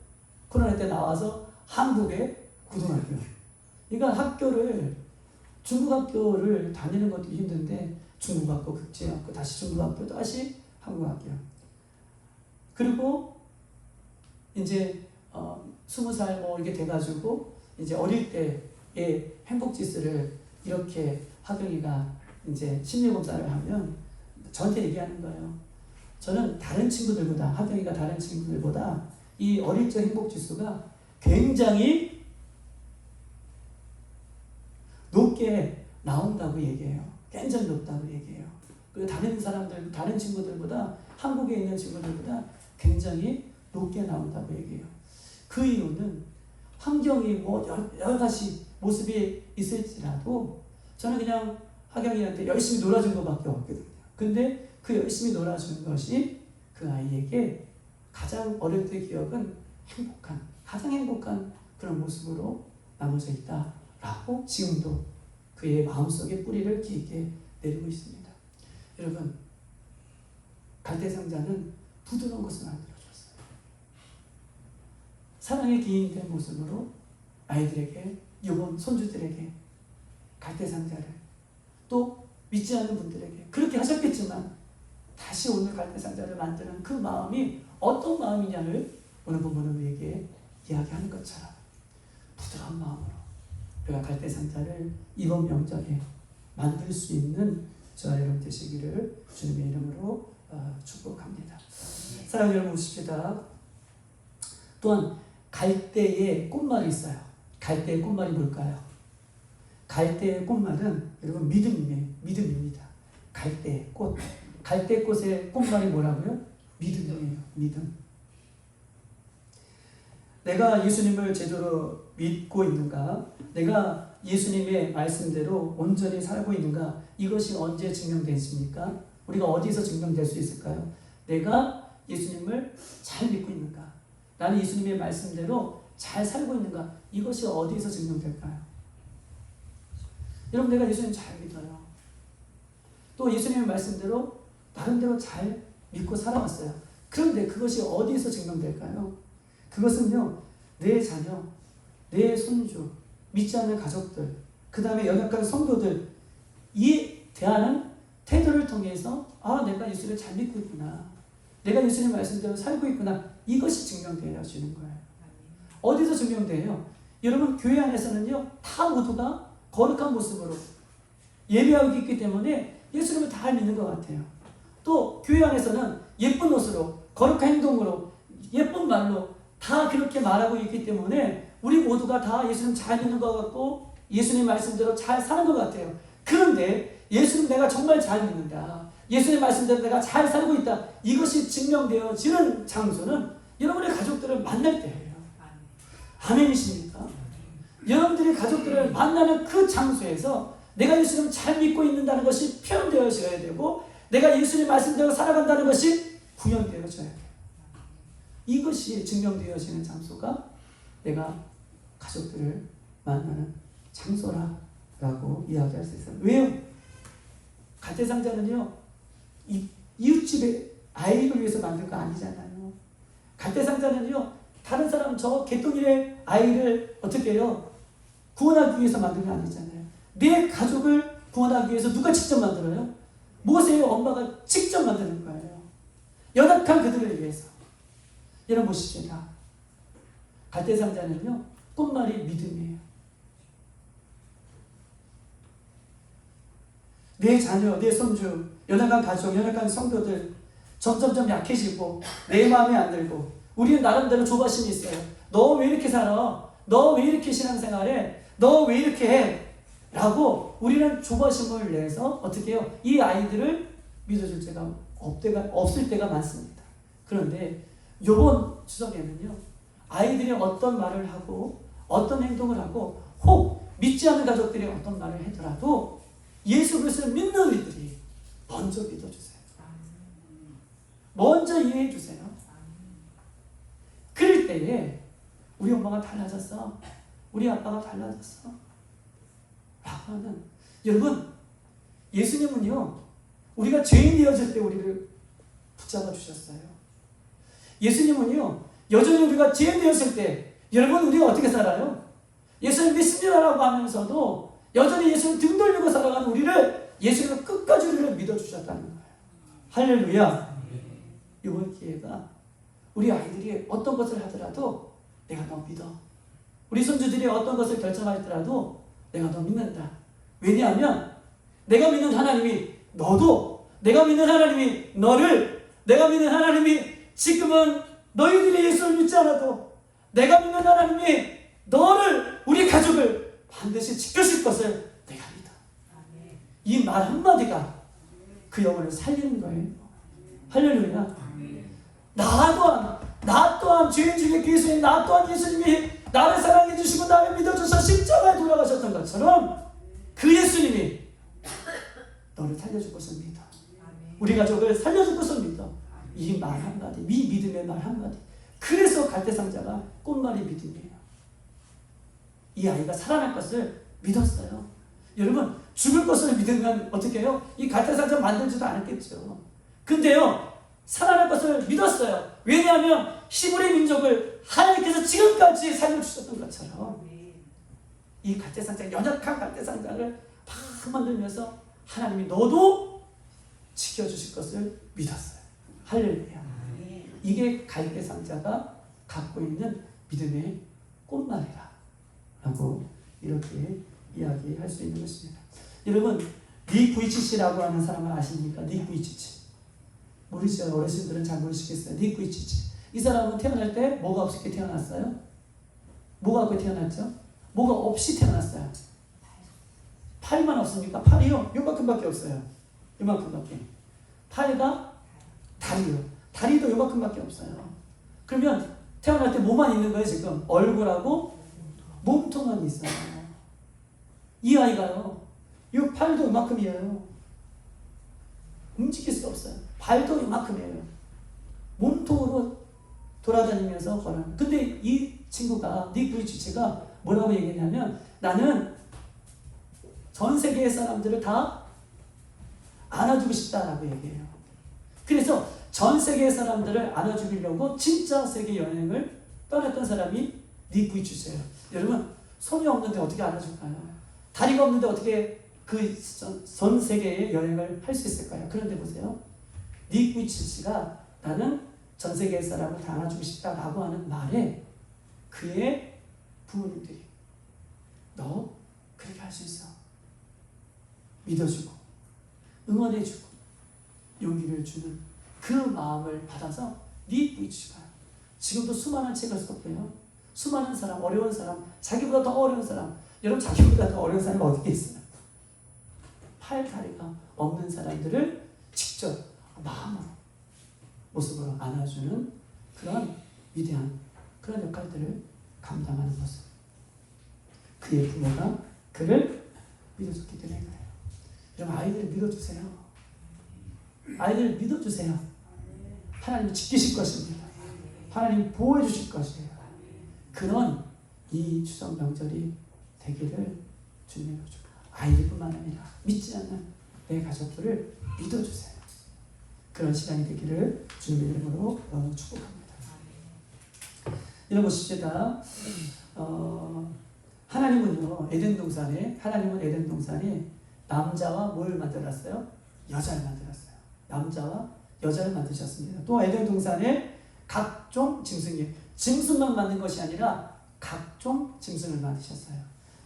코로나 때 나와서 한국의 고등학교. 그러니까 학교를 중국 학교를 다니는 것도 힘든데 중국 학교, 국제학교, 다시 중국 학교, 다시 한국 학교. 그리고 이제 20살 뭐 이게 돼가지고 이제 어릴 때의 행복지수를 이렇게 하경이가 이제 심리검사를 하면 저한테 얘기하는 거예요. 저는 다른 친구들보다, 하경이가 다른 친구들보다 이 어릴 적 행복지수가 굉장히 높게 나온다고 얘기해요. 굉장히 높다고 얘기해요. 그리고 다른 사람들, 다른 친구들보다, 한국에 있는 친구들보다 굉장히 높게 나온다고 얘기해요. 그 이유는 환경이 뭐 여러 가지 모습이 있을지라도 저는 그냥 하경이한테 열심히 놀아준 것밖에 없거든요. 근데 그 열심히 놀아준 것이 그 아이에게 가장 어릴 때 기억은 행복한, 가장 행복한 그런 모습으로 남아져 있다라고 지금도 그의 마음속에 뿌리를 깊게 내리고 있습니다. 여러분, 갈대상자는 부드러운 것을 만들어줬어요. 사랑의 기인된 모습으로 아이들에게, 이번 손주들에게 갈대상자를, 또 믿지 않는 분들에게 그렇게 하셨겠지만 다시 오늘 갈대상자를 만드는 그 마음이 어떤 마음이냐를 오늘 본문은 우리에게 이야기하는 것처럼 부드러운 마음으로 우리가 갈대상자를 이번 명절에 만들 수 있는 저와 여러분 되시기를 주님의 이름으로 축복합니다. 사랑하는 여러분, 보십시다. 또한 갈대의 꽃말이 있어요. 갈대의 꽃말이 뭘까요? 갈대의 꽃말은 여러분 믿음입니다. 갈대의 꽃. 갈대꽃의 꽃말이 뭐라고요? 믿음이에요. 믿음. 내가 예수님을 제대로 믿고 있는가? 내가 예수님의 말씀대로 온전히 살고 있는가? 이것이 언제 증명됐습니까? 우리가 어디서 증명될 수 있을까요? 내가 예수님을 잘 믿고 있는가? 나는 예수님의 말씀대로 잘 살고 있는가? 이것이 어디에서 증명될까요? 여러분, 내가 예수님 잘 믿어요. 또 예수님의 말씀대로 나름대로 잘 믿고 살아왔어요. 그런데 그것이 어디에서 증명될까요? 그것은요, 내 자녀, 내 손주, 믿지 않는 가족들, 그 다음에 연약한 성도들, 이 대하는 태도를 통해서 내가 예수를 잘 믿고 있구나, 내가 예수님 말씀대로 살고 있구나, 이것이 증명되어지는 거예요. 어디서 증명돼요? 여러분, 교회 안에서는요, 다 모두가 거룩한 모습으로 예배하고 있기 때문에 예수님을 다 믿는 것 같아요. 또 교회 안에서는 예쁜 옷으로, 거룩한 행동으로, 예쁜 말로 다 그렇게 말하고 있기 때문에 우리 모두가 다 예수님 잘 믿는 것 같고 예수님 말씀대로 잘 사는 것 같아요. 그런데 예수님 내가 정말 잘 믿는다, 예수님 말씀대로 내가 잘 살고 있다, 이것이 증명되어지는 장소는 여러분의 가족들을 만날 때예요. 아멘이십니까? 여러분들이 가족들을 만나는 그 장소에서 내가 예수님을 잘 믿고 있는다는 것이 표현되어져야 되고, 내가 예수님 말씀대로 살아간다는 것이 구현되어져야 돼요. 이것이 증명되어지는 장소가 내가 가족들을 만나는 장소라고 이야기할 수 있어요. 왜요? 갈대상자는요, 이웃집의 아이를 위해서 만든 거 아니잖아요. 갈대상자는요, 다른 사람 저 개똥이의 아이를 어떻게 해요? 구원하기 위해서 만든 거 아니잖아요. 내 가족을 구원하기 위해서 누가 직접 만들어요? 모세의 엄마가 직접 만드는 거예요. 연약한 그들을 위해서. 여러분 보십시다. 갈대상자는요, 꽃말이 믿음이에요. 내 자녀, 내 손주, 연약한 가족, 연약한 성도들 점점점 약해지고 내 마음에 안 들고, 우리는 나름대로 조바심이 있어요. 너 왜 이렇게 살아? 너 왜 이렇게 신앙생활해? 너 왜 이렇게 해? 라고 우리는 조바심을 내서 어떻게 해요? 이 아이들을 믿어줄 때가 없을 때가 많습니다. 그런데 이번 추석에는요, 아이들이 어떤 말을 하고 어떤 행동을 하고 혹 믿지 않는 가족들이 어떤 말을 하더라도 예수 그리스도를 믿는 우리들이 먼저 믿어주세요. 먼저 이해해 주세요. 그럴 때에 우리 엄마가 달라졌어, 우리 아빠가 달라졌어 라고 하는, 여러분, 예수님은요, 우리가 죄인 되어질 때 우리를 붙잡아 주셨어요. 예수님은요, 여전히 우리가 죄인 되었을 때, 여러분, 우리가 어떻게 살아요? 예수님 믿습니다라고 하면서도 여전히 예수님 등 돌리고 살아가는 우리를 예수님은 끝까지 우리를 믿어주셨다는 거예요. 할렐루야. 이번 기회가 우리 아이들이 어떤 것을 하더라도 내가 너 믿어, 우리 손주들이 어떤 것을 결정하더라도 내가 너 믿는다. 왜냐하면 내가 믿는 하나님이 너도, 내가 믿는 하나님이 너를, 내가 믿는 하나님이 지금은 너희들이 예수를 믿지 않아도 내가 믿는 하나님이 너를, 우리 가족을 반드시 지켜줄 것을 내가 믿어. 이 말 한마디가 그 영혼을 살리는 거예요. 할렐루야. 나 또한 죄인 중에 예수님, 나 또한 예수님이 나를 사랑해 주시고 나를 믿어줘서 십자가에 돌아가셨던 것처럼 그 예수님이 너를 살려줄 것을 믿어. 우리 가족을 살려줄 것을 믿어. 이 말 한마디, 이 믿음의 말 한마디. 그래서 갈대상자가 꽃말이 믿음이에요. 이 아이가 살아날 것을 믿었어요. 여러분, 죽을 것을 믿으면 어떻게 해요? 이 갈대상자 만들지도 않았겠죠. 근데요, 살아날 것을 믿었어요. 왜냐하면 히브리 민족을 하나님께서 지금까지 살려주셨던 것처럼 이 갈대상자, 연약한 갈대상자를 막 만들면서 하나님이 너도 지켜주실 것을 믿었어요. 할렐루야. 이게 갈대상자가 갖고 있는 믿음의 꽃말이라 라고 이렇게 이야기할 수 있는 것입니다. 여러분, 닉 부이치치라고 하는 사람을 아십니까? 닉 부이치치. 모르시죠? 어르신들은 잘 모르시겠어요. 닉 부이치치. 이 사람은 태어날 때 뭐가 없이 태어났어요? 뭐가 없이 태어났죠? 뭐가 없이 태어났어요. 팔만 없습니까? 팔이요? 요만큼밖에 없어요. 요만큼밖에. 팔과 다리요. 다리도 요만큼밖에 없어요. 그러면 태어날 때 뭐만 있는 거예요 지금? 얼굴하고 몸통만 있어요. 이 아이가요. 이 팔도 요만큼이에요. 움직일 수 없어요. 발도 요만큼이에요. 몸통으로 돌아다니면서 걸어요. 근데 이 친구가 닉 부이치치가 뭐라고 얘기했냐면 나는 전 세계의 사람들을 다 안아주고 싶다라고 얘기해요. 그래서 전 세계의 사람들을 안아주려고 진짜 세계 여행을 떠났던 사람이 닉 부이치치예요. 여러분, 손이 없는데 어떻게 안아줄까요? 다리가 없는데 어떻게 그 전 세계의 여행을 할 수 있을까요? 그런데 보세요. 닉 부이치치가 나는 전 세계의 사람을 다 안아주고 싶다라고 하는 말에 그의 부모님들이 너 그렇게 할 수 있어. 믿어주고 응원해주고 용기를 주는 그 마음을 받아서 닉 부이치치가 지금도 수많은 책을 썼고요. 수많은 사람, 어려운 사람, 자기보다 더 어려운 사람, 여러분 자기보다 더 어려운 사람이 어디 있어요? 팔, 다리가 없는 사람들을 직접 마음으로 모습으로 안아주는 그런 위대한 그런 역할들을 감당하는 모습. 그의 부모가 그를 믿어줬기 때문에 그래요. 여러분, 아이들을 믿어주세요. 아이들을 믿어주세요. 하나님이 지키실 것입니다. 하나님이 보호해 주실 것이에요. 그런 이 추석 명절이 되기를 주님의 거죠. 아이들뿐만 아니라 믿지 않는 내 가족들을 믿어주세요. 그런 시간이 되기를 주님의 이름으로 축복합니다. 여러분 보십시다. 하나님은 에덴 동산에 남자와 뭘 만들었어요? 여자를 만들었어요. 남자와 여자를 만드셨습니다. 또 에덴 동산에 각종 짐승만 만든 것이 아니라 각종 짐승을 만드셨어요.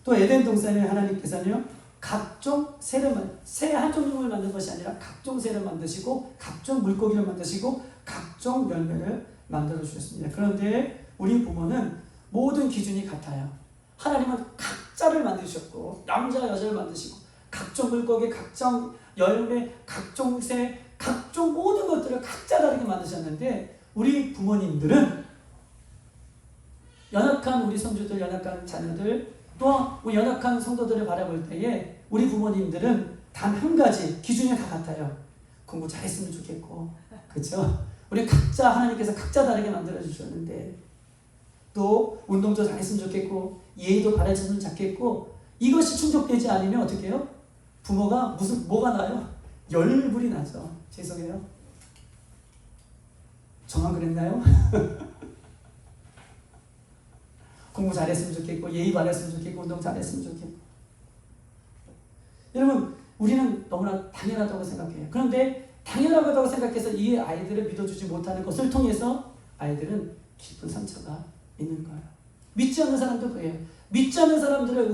또 에덴 동산에 하나님께서는요, 각종 새 한 종류를 만든 것이 아니라 각종 새를 만드시고 각종 물고기를 만드시고 각종 열매를 만들어 주셨습니다. 그런데 우리 부모는 모든 기준이 같아요. 하나님은 각자를 만드셨고 남자 여자를 만드시고 각종 물고기, 각종 열매, 각종 새, 각종 모든 것들을 각자 다르게 만드셨는데 우리 부모님들은 연약한 우리 성주들, 연약한 자녀들, 또 연약한 성도들을 바라볼 때에 우리 부모님들은 단 한 가지 기준이 다 같아요. 공부 잘했으면 좋겠고, 그렇죠? 우리 각자 하나님께서 각자 다르게 만들어 주셨는데 또 운동도 잘했으면 좋겠고 예의도 바라졌으면 좋겠고 이것이 충족되지 않으면 어떻게 해요? 부모가 뭐가 나요? 열불이 나죠. 죄송해요. 저만 그랬나요? 공부 잘했으면 좋겠고 예의 바랐으면 좋겠고 운동 잘했으면 좋겠고 여러분 우리는 너무나 당연하다고 생각해요. 그런데 당연하다고 생각해서 이 아이들을 믿어주지 못하는 것을 통해서 아이들은 깊은 상처가 있는 거예요. 믿지 않는 사람도 그래요. 믿지 않는 사람들을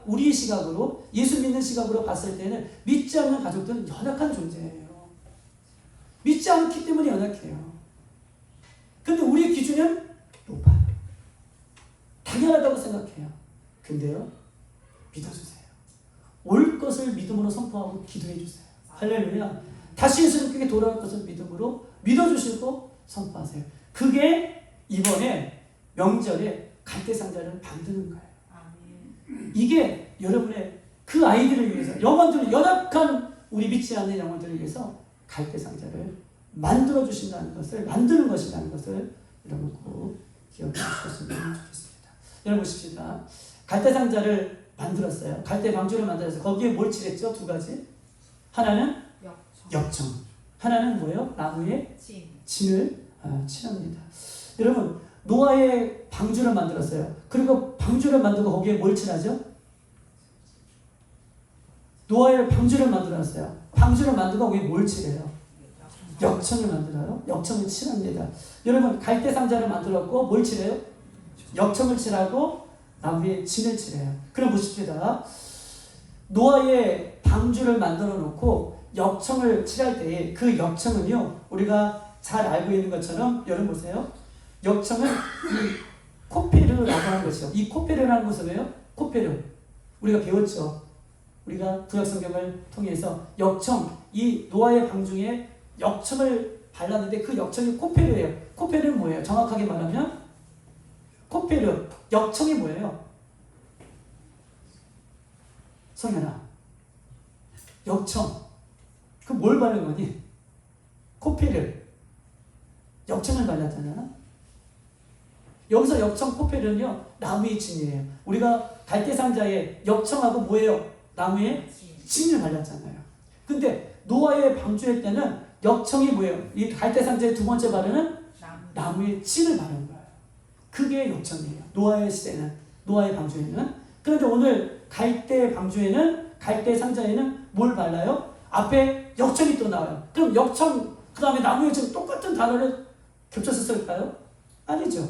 우리의 시각으로 예수 믿는 시각으로 봤을 때는 믿지 않는 가족들은 연약한 존재예요. 믿지 않기 때문에 연약해요. 근데 우리의 기준은 높아요. 당연하다고 생각해요. 근데요, 믿어주세요. 올 것을 믿음으로 선포하고 기도해 주세요. 할렐루야. 다시 예수님께 돌아올 것을 믿음으로 믿어주시고 선포하세요. 그게 이번에 명절에 갈대상자를 만드는 거예요. 이게 여러분의 그 아이들을 위해서 영혼들을 연약한 우리 믿지 않는 영혼들을 위해서 갈대상자를 만들어 주신다는 것을 만드는 것이라는 것을 여러분 꼭 기억해 주셨으면 좋겠습니다. 여러분 보십시다. 갈대상자를 만들었어요. 갈대 방주를 만들어서 거기에 뭘 칠했죠? 두 가지. 하나는 역청. 하나는 뭐예요? 나무의 진. 진을 칠합니다. 여러분, 노아의 방주를 만들었어요. 그리고 방주를 만들고 거기에 뭘 칠하죠? 노아의 방주를 만들었어요. 방주를 만들고 거기에 뭘 칠해요? 역청을 만들어요. 역청을 칠합니다. 여러분, 갈대상자를 만들었고 뭘 칠해요? 역청을 칠하고 나무에 진을 칠해요. 그럼 보십시다. 노아의 방주를 만들어 놓고 역청을 칠할 때에 그 역청은요, 우리가 잘 알고 있는 것처럼, 여러분 보세요. 역청은 이 코페르라고 하는 것이요. 이 코페르라는 것은 왜요? 코페르. 우리가 배웠죠. 우리가 구약성경을 통해서 역청, 이 노아의 방중에 역청을 발랐는데 그 역청이 코페르예요. 코페르는 뭐예요? 정확하게 말하면 코페르, 역청이 뭐예요? 성현아, 역청. 그 뭘 바른 거니? 코페르. 역청을 발랐잖아. 여기서 역청 코페르는요, 나무의 진이에요. 우리가 갈대상자에 역청하고 뭐예요? 나무의 진을 발랐잖아요. 근데 노아의 방주할 때는 역청이 뭐예요? 이 갈대상자의 두 번째 발에는 나무의 진을 바른 거예요. 그게 역청이에요. 노아의 시대는, 노아의 방주에는. 그런데 오늘 갈대 방주에는, 갈대 상자에는 뭘 발라요? 앞에 역청이 또 나와요. 그럼 역청, 그 다음에 나무의 진 똑같은 단어를 겹쳐서 쓸까요? 아니죠.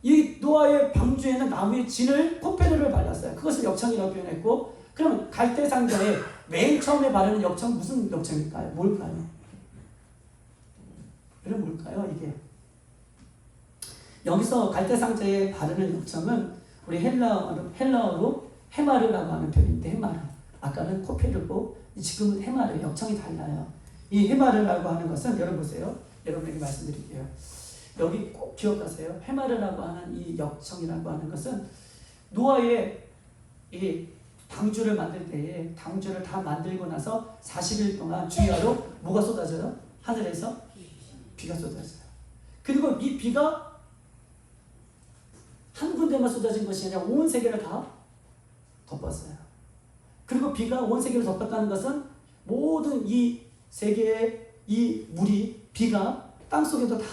이 노아의 방주에는 나무의 진을, 코페르를 발랐어요. 그것을 역청이라고 표현했고, 그럼 갈대 상자에 맨 처음에 바르는 역청, 무슨 역청일까요? 뭘까요? 여러분 뭘까요? 이게 여기서 갈대 상자에 바르는 역청은 우리 헬라어로 헤마르라고 하는 표현인데, 헤마르. 아까는 코페르고 지금은 헤마르, 역청이 달라요. 이 헤마르라고 하는 것은, 여러분 보세요. 여러분에게 말씀드릴게요. 여기 꼭 기억하세요. 헤마르라고 하는 이 역청이라고 하는 것은 노아의 이 방주를 만들 때에, 방주를 다 만들고 나서 40일 동안 주야로 뭐가 쏟아져요? 하늘에서 비가 쏟아져요. 그리고 이 비가 한 군데만 쏟아진 것이 아니라 온 세계를 다 덮었어요. 그리고 비가 온 세계를 덮었다는 것은 모든 이 세계의 이 물이, 비가 땅속에도 다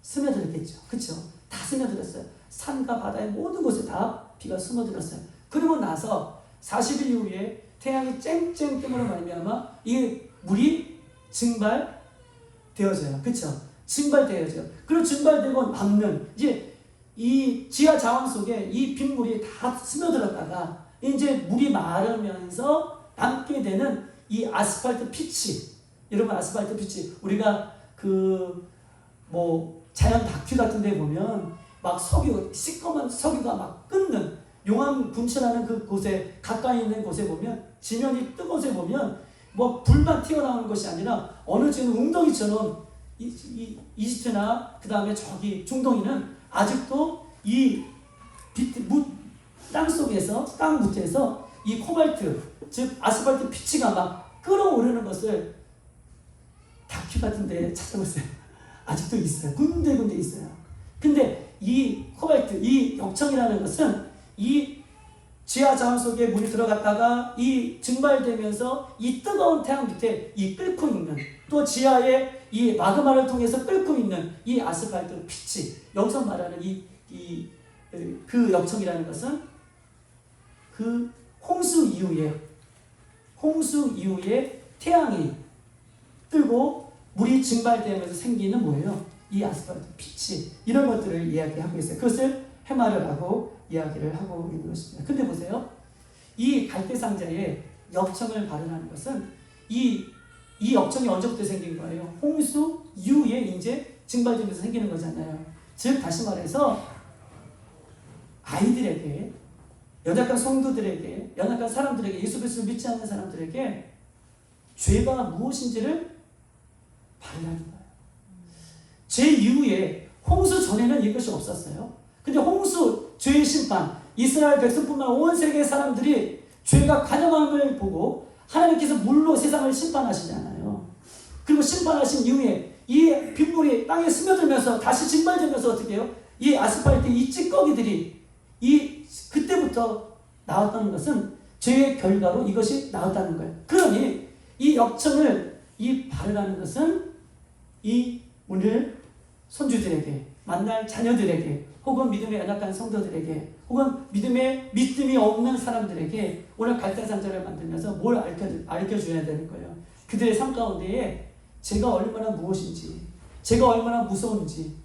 스며들었겠죠. 그렇죠? 다 스며들었어요. 산과 바다의 모든 곳에 다 비가 스며들었어요. 그리고 나서 40일 이후에 태양이 쨍쨍 뜸으로 말미암아 이 물이 증발되어져요. 그렇죠? 증발되어져요. 그리고 증발되고 남는, 이제 이 지하 자원 속에 이 빗물이 다 스며들었다가 이제 물이 마르면서 남게 되는 이 아스팔트 피치. 여러분, 아스팔트 피치, 우리가 자연 다큐 같은 데 보면 막 시꺼먼 석유가 막 끓는 용암 분출하는 그 곳에, 가까이 있는 곳에 보면, 지면이 뜨거운 곳에 보면 뭐 불만 튀어나오는 것이 아니라 어느 지금 웅덩이처럼 이집트나 그 다음에 저기 중동이는 아직도 이 땅 속에서, 땅 밑에서 이 코발트, 즉 아스팔트 피치가 막 끓어오르는 것을 다큐 같은 데 찾아보세요. 아직도 있어요. 군데군데 있어요. 근데 이 코발트, 이 역청이라는 것은 이 지하 자원 속에 물이 들어갔다가 이 증발되면서 이 뜨거운 태양 밑에 이 끓고 있는, 또 지하에 이 마그마를 통해서 끓고 있는 이 아스팔트 피치, 여기서 말하는 그 역청이라는 것은 그 홍수 이후에 태양이 뜨고 물이 증발되면서 생기는 뭐예요? 이 아스팔트 피치, 이런 것들을 이야기하고 있어요. 그것을 헤마르라고 이야기를 하고 있는 것입니다. 근데 보세요. 이 갈대상자에 역청을 발현하는 것은 이 역청이 언제부터 생긴 거예요? 홍수 이후에 이제 증발되면서 생기는 거잖아요. 즉 다시 말해서 아이들에게, 연약한 성도들에게, 연약한 사람들에게, 예수 그리스도를 믿지 않는 사람들에게 죄가 무엇인지를 발현하는 거예요. 죄 이후에, 홍수 전에는 이것이 없었어요. 근데 홍수, 죄의 심판, 이스라엘 백성뿐만 아니라 온 세계의 사람들이 죄가 가념함을 보고 하나님께서 물로 세상을 심판하시잖아요. 그리고 심판하신 이후에 이 빗물이 땅에 스며들면서 다시 증발되면서 어떻게 해요? 이 아스팔트, 이 찌꺼기들이 그때부터 나왔다는 것은 죄의 결과로 이것이 나왔다는 거예요. 그러니 이 역청을 발현하는 것은 이 오늘 손주들에게, 만날 자녀들에게, 혹은 믿음의 연약한 성도들에게, 혹은 믿음이 없는 사람들에게 오늘 갈대상자를 만들면서 뭘 알려줘야 되는 거예요. 그들의 삶 가운데에 제가 얼마나 무엇인지, 제가 얼마나 무서운지,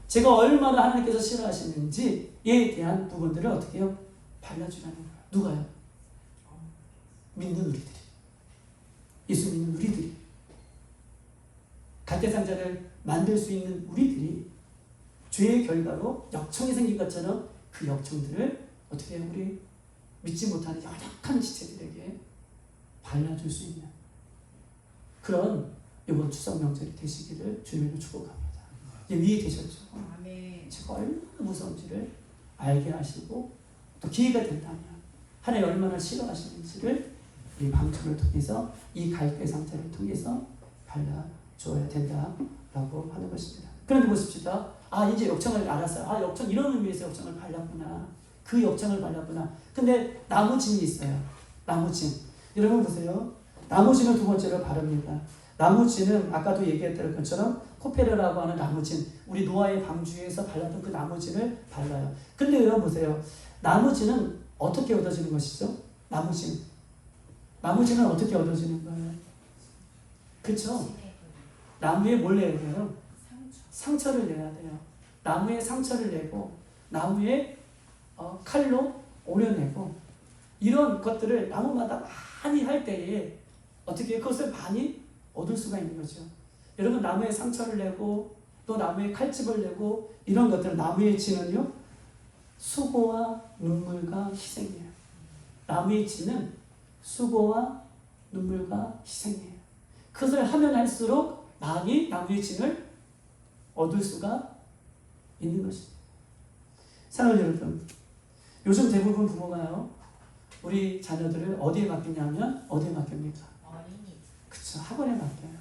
제가 얼마나 하나님께서 싫어하시는지에 대한 부분들을 어떻게 해요? 발라주라는 거예요. 누가요? 믿는 우리들이. 예수 믿는 우리들이. 갈대상자를 만들 수 있는 우리들이 죄의 결과로 역청이 생긴 것처럼 그 역청들을 어떻게 해요? 우리 믿지 못하는 연약한 지체들에게 발라줄 수 있는 그런 이번 추석 명절이 되시기를 주님으로 축복합니다. 이제 위에 되셨죠? 제가 얼마나 무서운지를 알게 하시고 또 기회가 된다면 하나님 얼마나 싫어하시는지를 이 방주를 통해서 이 갈대상자를 통해서 발라줘야 된다라고 하는 것입니다. 그런데 보십시다. 이제 역청을 알았어요. 역청 이런 의미에서 역청을 발랐구나. 그 역청을 발랐구나. 근데 나무진이 있어요. 나무진. 여러분 보세요. 나무진을 두 번째로 바릅니다. 나무진은 아까도 얘기했던 것처럼 코페르라고 하는 나무진, 우리 노아의 방주에서 발랐던 그 나무진을 발라요. 근데 여러분 보세요. 나무진은 어떻게 얻어지는 것이죠? 나무진은 어떻게 얻어지는 거예요? 그렇죠? 나무에 뭘 내야 돼요? 상처를 내야 돼요. 나무에 상처를 내고 나무에 칼로 오려내고 이런 것들을 나무마다 많이 할 때에 어떻게 그것을 많이 얻을 수가 있는 거죠. 여러분 나무에 상처를 내고 또 나무에 칼집을 내고 이런 것들 나무의 진은요 수고와 눈물과 희생이에요. 나무의 진은 수고와 눈물과 희생이에요. 그것을 하면 할수록 많이 나무의 진을 얻을 수가 있는 것입니다. 사랑하는 여러분, 요즘 대부분 부모가요 우리 자녀들을 어디에 맡기냐면 어디에 맡깁니까? 그쵸, 학원에 맡겨요.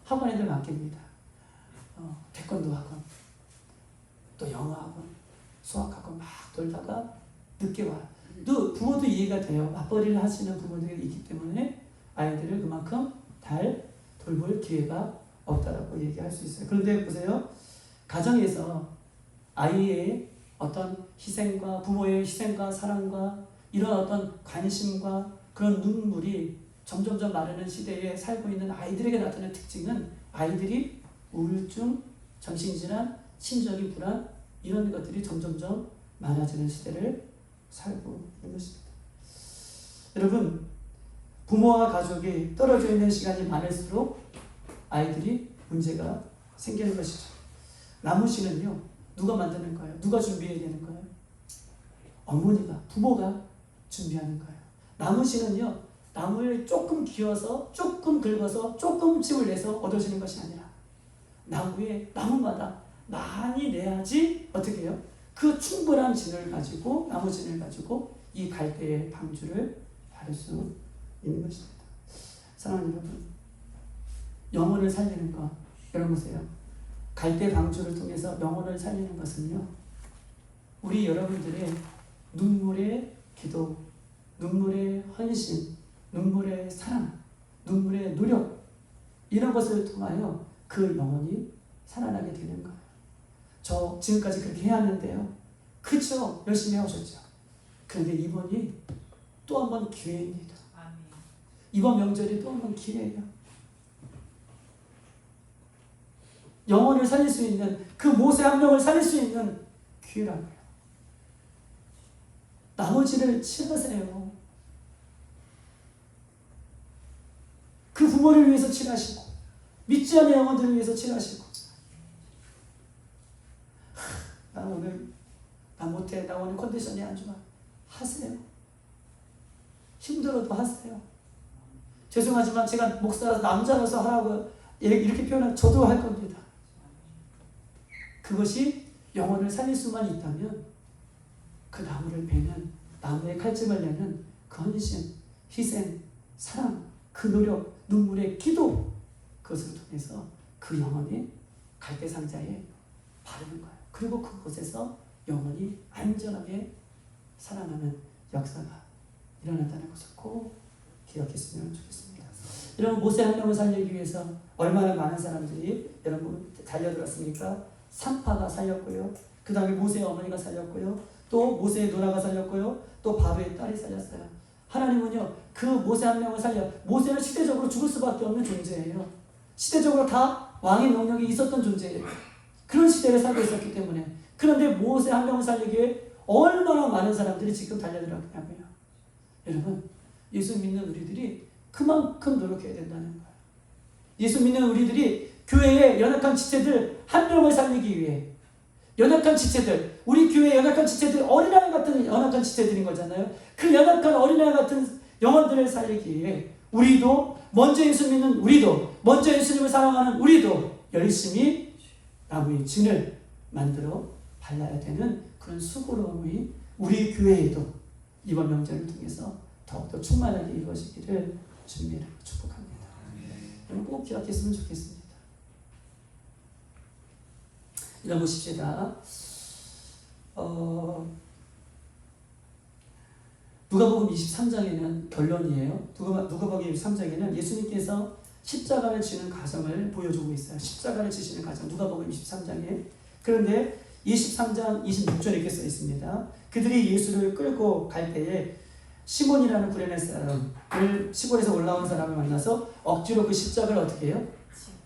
학원 애들 맡깁니다. 태권도 학원, 또 영어 학원, 수학 학원 막 돌다가 늦게 와요. 또 부모도 이해가 돼요. 맞벌이를 하시는 부모들이 있기 때문에 아이들을 그만큼 잘 돌볼 기회가 없다라고 얘기할 수 있어요. 그런데 보세요. 가정에서 아이의 어떤 희생과 부모의 희생과 사랑과 이런 어떤 관심과 그런 눈물이 점점점 마르는 시대에 살고 있는 아이들에게 나타나는 특징은 아이들이 우울증, 정신질환, 심적인 불안 이런 것들이 점점점 많아지는 시대를 살고 있는 것입니다. 여러분, 부모와 가족이 떨어져 있는 시간이 많을수록 아이들이 문제가 생기는 것이죠. 나무씨는요, 누가 만드는 거예요? 누가 준비해야 되는 거예요? 어머니가, 부모가 준비하는 거예요. 나무씨는요, 나무를 조금 기어서, 조금 긁어서, 조금씩을 내서 얻어지는 것이 아니라 나무마다 많이 내야지 어떻게 해요? 그 충분한 진을 가지고, 나무 진을 가지고 이 갈대의 방주를 바를 수 있는 것입니다. 사랑하는 여러분, 영혼을 살리는 것, 여러분 보세요. 갈대 방주를 통해서 영혼을 살리는 것은요, 우리 여러분들의 눈물의 기도, 눈물의 헌신, 눈물의 사랑, 눈물의 노력 이런 것을 통하여 그 영혼이 살아나게 되는 거예요. 저 지금까지 그렇게 해왔는데요. 그쵸? 열심히 해오셨죠. 그런데 이번이 또 한 번 기회입니다. 이번 명절이 또 한 번 기회예요. 영혼을 살릴 수 있는 그 모세 한 명을 살릴 수 있는 기회라고요. 나머지를 칠하세요. 그 부모를 위해서 칠하시고 믿지 않는 영혼들을 위해서 칠하시고 나 오늘 나 못해. 나 오늘 컨디션이 안 좋아. 하세요. 힘들어도 하세요. 죄송하지만 제가 목사라서 남자라서 하라고 이렇게 표현하면 저도 할 겁니다. 그것이 영혼을 살릴 수만 있다면 그 나무를 베는 나무의 칼집을 내는 그 헌신, 희생, 사랑, 그 노력, 눈물의 기도 그것을 통해서 그 영혼이 갈대상자에 바르는 거예요. 그리고 그곳에서 영혼이 안전하게 살아나는 역사가 일어난다는 것을 꼭 기억했으면 좋겠습니다. 여러분 모세 한 명을 살리기 위해서 얼마나 많은 사람들이 여러분 달려들었습니까? 산파가 살렸고요. 그 다음에 모세의 어머니가 살렸고요. 또 모세의 누나가 살렸고요. 또 바로의 딸이 살렸어요. 하나님은요 그 모세 한 명을 살려, 모세는 시대적으로 죽을 수밖에 없는 존재예요. 시대적으로 다 왕의 능력이 있었던 존재예요. 그런 시대를 살고 있었기 때문에. 그런데 모세 한 명을 살리기 위해 얼마나 많은 사람들이 지금 달려들었냐고요. 여러분 예수 믿는 우리들이 그만큼 노력해야 된다는 거예요. 예수 믿는 우리들이 교회의 연약한 지체들 한 명을 살리기 위해, 연약한 지체들, 우리 교회의 연약한 지체들, 어린아이 같은 연약한 지체들인 거잖아요. 그 연약한 어린아이 같은 영혼들을 살리기 위해 우리도, 먼저 예수 믿는 우리도, 먼저 예수님을 사랑하는 우리도 열심히 나무의 진을 만들어 발라야 되는 그런 수고로움이 우리 교회에도 이번 명절을 통해서 더욱더 충만하게 이루어지기를 주님으로 축복합니다. 여러분 꼭 기억했으면 좋겠습니다. 읽어보십시다. 누가복음 23장에는 결론이에요. 누가복음 23장에는 예수님께서 십자가를 지는 과정을 보여주고 있어요. 십자가를 지시는 과정. 누가복음 23장에. 그런데 23장 26절에 이렇게 써 있습니다. 그들이 예수를 끌고 갈 때에 시몬이라는 구레네 사람을, 시골에서 올라온 사람을 만나서 억지로 그 십자가를 어떻게 해요?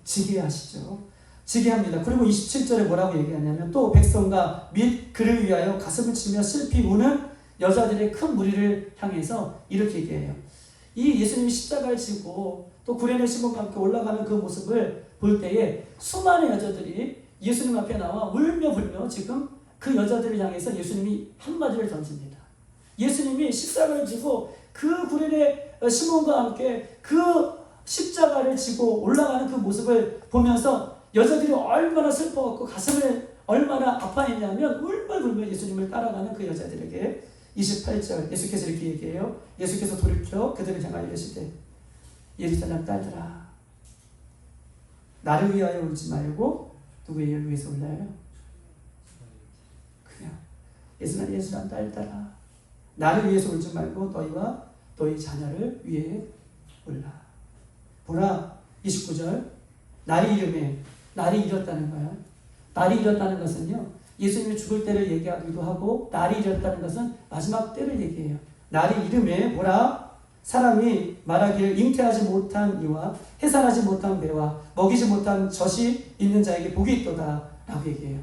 지게 하시죠. 지게 합니다. 그리고 27절에 뭐라고 얘기하냐면 또 백성과 및 그를 위하여 가슴을 치며 슬피 우는 여자들의 큰 무리를 향해서 이렇게 얘기해요. 이 예수님이 십자가를 지고 또 구레네 시몬과 함께 올라가는 그 모습을 볼 때에 수많은 여자들이 예수님 앞에 나와 울며 불며 지금 그 여자들을 향해서 예수님이 한마디를 던집니다. 예수님이 십자가를 지고 그 구레네 시몬과 함께 그 십자가를 지고 올라가는 그 모습을 보면서 여자들이 얼마나 슬퍼갖고 가슴을 얼마나 아파했냐면 울며 예수님을 따라가는 그 여자들에게 28절 예수께서 이렇게 얘기해요. 예수께서 돌이켜 그들을 향하여 이르시되 예루살렘 딸들아 나를 위하여 울지 말고 누구를 위해서 울나요? 그냥 예루살렘 딸들아 나를 위해서 울지 말고 너희와 너희 자녀를 위해 울라. 보라 29절 날이 이름에 날이 이뤘다는 거예요. 날이 이뤘다는 것은요 예수님이 죽을 때를 얘기하기도 하고 날이 이뤘다는 것은 마지막 때를 얘기해요. 날이 이름에 보라 사람이 말하기를 잉태하지 못한 이와 해산하지 못한 배와 먹이지 못한 젖이 있는 자에게 복이 있도다 라고 얘기해요.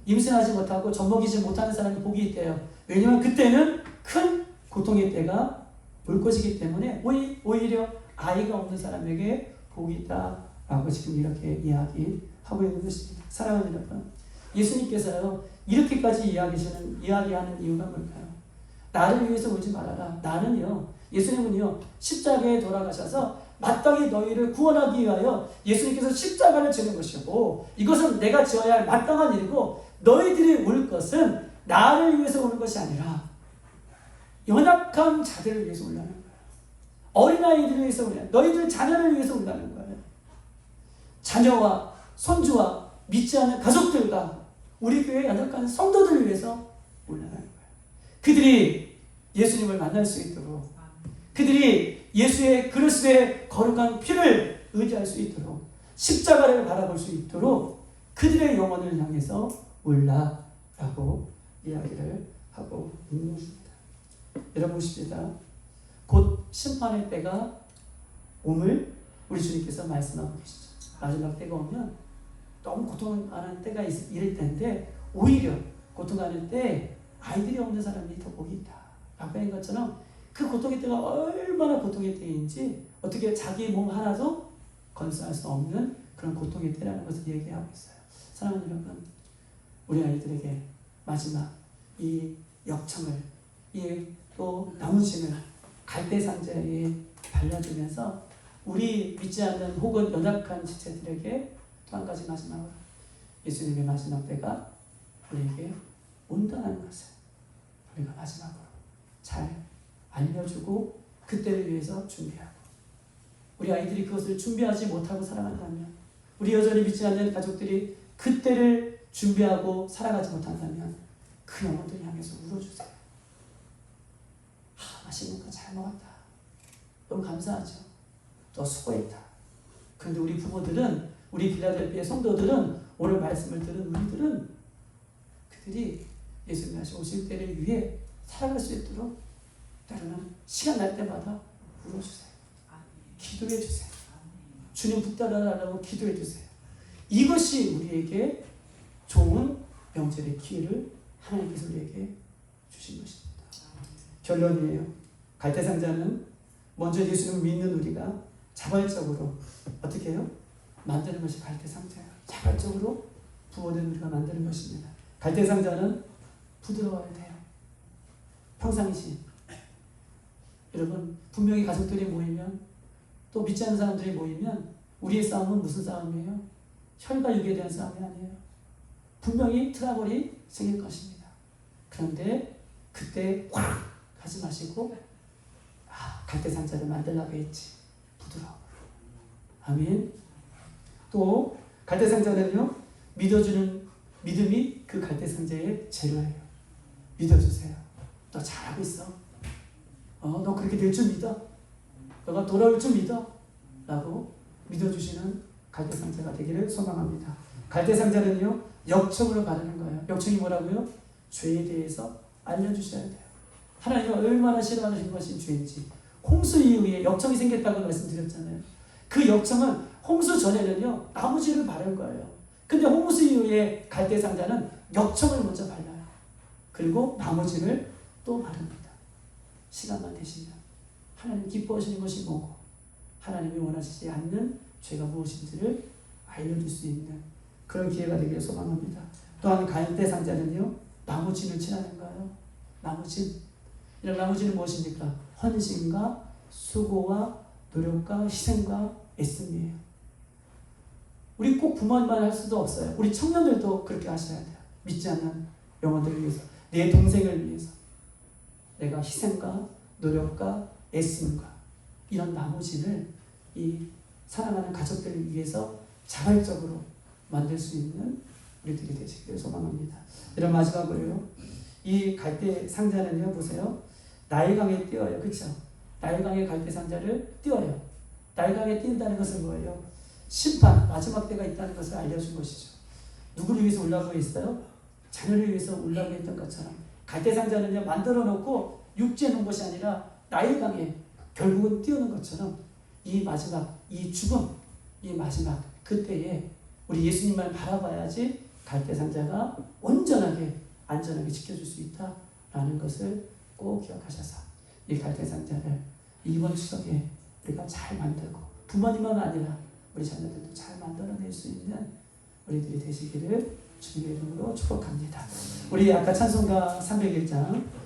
임신하지 못하고 젖 먹이지 못하는 사람이 복이 있대요. 왜냐하면 그때는 큰 고통의 때가 올 것이기 때문에 오히려 아이가 없는 사람에게 복이 있다 라고 지금 이렇게 이야기하고 있는 것입니다. 사랑하는 여러분, 예수님께서요 이렇게까지 이야기하는 이유가 뭘까요? 나를 위해서 울지 말아라. 나는요, 예수님은요 십자가에 돌아가셔서 마땅히 너희를 구원하기 위하여 예수님께서 십자가를 지는 것이고 이것은 내가 지어야 할 마땅한 일이고 너희들이 울 것은 나를 위해서 우는 것이 아니라 연약한 자들을 위해서 울라는 거예요. 어린아이들을 위해서 울라는 거예요. 너희들 자녀를 위해서 울라는 거예요. 자녀와 손주와 믿지 않는 가족들과 우리 교회의 연약한 성도들을 위해서 울라는 거예요. 그들이 예수님을 만날 수 있도록, 그들이 예수의 그리스도의 거룩한 피를 의지할 수 있도록, 십자가를 바라볼 수 있도록 그들의 영혼을 향해서 울라라고 이야기를 하고 있는 것입니다. 여러분 보십시다. 곧 심판의 때가 옴을 우리 주님께서 말씀하고 계시죠. 마지막 때가 오면 너무 고통하는 때가 이럴 텐데 오히려 고통하는 때 아이들이 없는 사람이 더 복이 있다 라고 한 것처럼 그 고통의 때가 얼마나 고통의 때인지 어떻게 자기 몸 하나도 건설할 수 없는 그런 고통의 때라는 것을 얘기하고 있어요. 사랑하는 여러분, 우리 아이들에게 마지막 이 역청을, 이 또 나무짐을 갈대 상자에 발라주면서 우리 믿지 않는 혹은 연약한 지체들에게 또 한 가지 마지막으로 예수님의 마지막 때가 우리에게 온다는 것을 우리가 마지막으로 잘 알려주고 그때를 위해서 준비하고, 우리 아이들이 그것을 준비하지 못하고 살아간다면, 우리 여전히 믿지 않는 가족들이 그때를 준비하고 살아가지 못한다면 그 영혼들 향해서 울어주세요. 맛있는 거 잘 먹었다. 너무 감사하죠. 또 수고했다. 그런데 우리 부모들은, 우리 빌라델피아 성도들은, 오늘 말씀을 들은 우리들은 그들이 예수님 다시 오실 때를 위해 살아갈 수 있도록 때로는 시간 날 때마다 울어주세요. 기도해 주세요. 주님 붙들어달라고 기도해 주세요. 이것이 우리에게 좋은 명절의 기회를 하나님께서 우리에게 주신 것입니다. 결론이에요. 갈대상자는 먼저 예수님을 믿는 우리가 자발적으로 어떻게 해요? 만드는 것이 갈대상자예요. 자발적으로 부모된 우리가 만드는 것입니다. 갈대상자는 부드러워야 돼요. 평상시. 여러분, 분명히 가족들이 모이면, 또 믿지 않는 사람들이 모이면 우리의 싸움은 무슨 싸움이에요? 혈과 육에 대한 싸움이 아니에요. 분명히 트러블이 생길 것입니다. 그런데 그때 확 하지 마시고, 갈대상자를 만들라고 했지. 부드러워. 아멘. 또 갈대상자는요, 믿어주는 믿음이 그 갈대상자의 재료예요. 믿어주세요. 너 잘하고 있어. 너 그렇게 될 줄 믿어. 너가 돌아올 줄 믿어. 라고 믿어주시는 갈대상자가 되기를 소망합니다. 갈대상자는요, 역청으로 가르는 거예요. 역청이 뭐라고요? 죄에 대해서 알려주셔야 돼요. 하나님이 얼마나 싫어하는 것이 죄인지. 홍수 이후에 역청이 생겼다고 말씀드렸잖아요. 그 역청은 홍수 전에는요, 나무지를 바를 거예요. 근데 홍수 이후에 갈대상자는 역청을 먼저 발라요. 그리고 나무지를 또 바릅니다. 시간만 되시면 하나님 기뻐하시는 것이 뭐고, 하나님이 원하시지 않는 죄가 무엇인지를 알려줄 수 있는 그런 기회가 되기를 소망합니다. 또한 갈대상자는요, 나무진을 칠하는 거예요. 나무진. 이런 나무진은 무엇입니까? 헌신과 수고와 노력과 희생과 애씀이에요. 우리 꼭 부모님만 할 수도 없어요. 우리 청년들도 그렇게 하셔야 돼요. 믿지 않는 영혼들을 위해서, 내 동생을 위해서 내가 희생과 노력과 애씀과 이런 나머지를 이 사랑하는 가족들을 위해서 자발적으로 만들 수 있는 우리들이 되시기를 소망합니다. 이런 마지막으로요, 이 갈대 상자는요, 보세요. 나일강에 띄어요. 그렇죠? 나일강의 갈대 상자를 띄어요. 나일강에 띄운다는 것은 뭐예요? 심판, 마지막 때가 있다는 것을 알려준 것이죠. 누구를 위해서 올라가고 있어요? 자녀를 위해서 올라가고 있던 것처럼 갈대 상자는요, 만들어 놓고 육지에 놓은 것이 아니라 나일강에 결국은 띄우는 것처럼 이 마지막, 이 죽음, 이 마지막 그때에 우리 예수님만 바라봐야지 갈대 상자가 온전하게 안전하게 지켜줄 수 있다라는 것을 꼭 기억하셔서 이 갈대 상자를 이번 추석에 우리가 잘 만들고, 부모님만 아니라 우리 자녀들도 잘 만들어낼 수 있는 우리들이 되시기를 주님의 이름으로 축복합니다. 우리 아까 찬송가 301장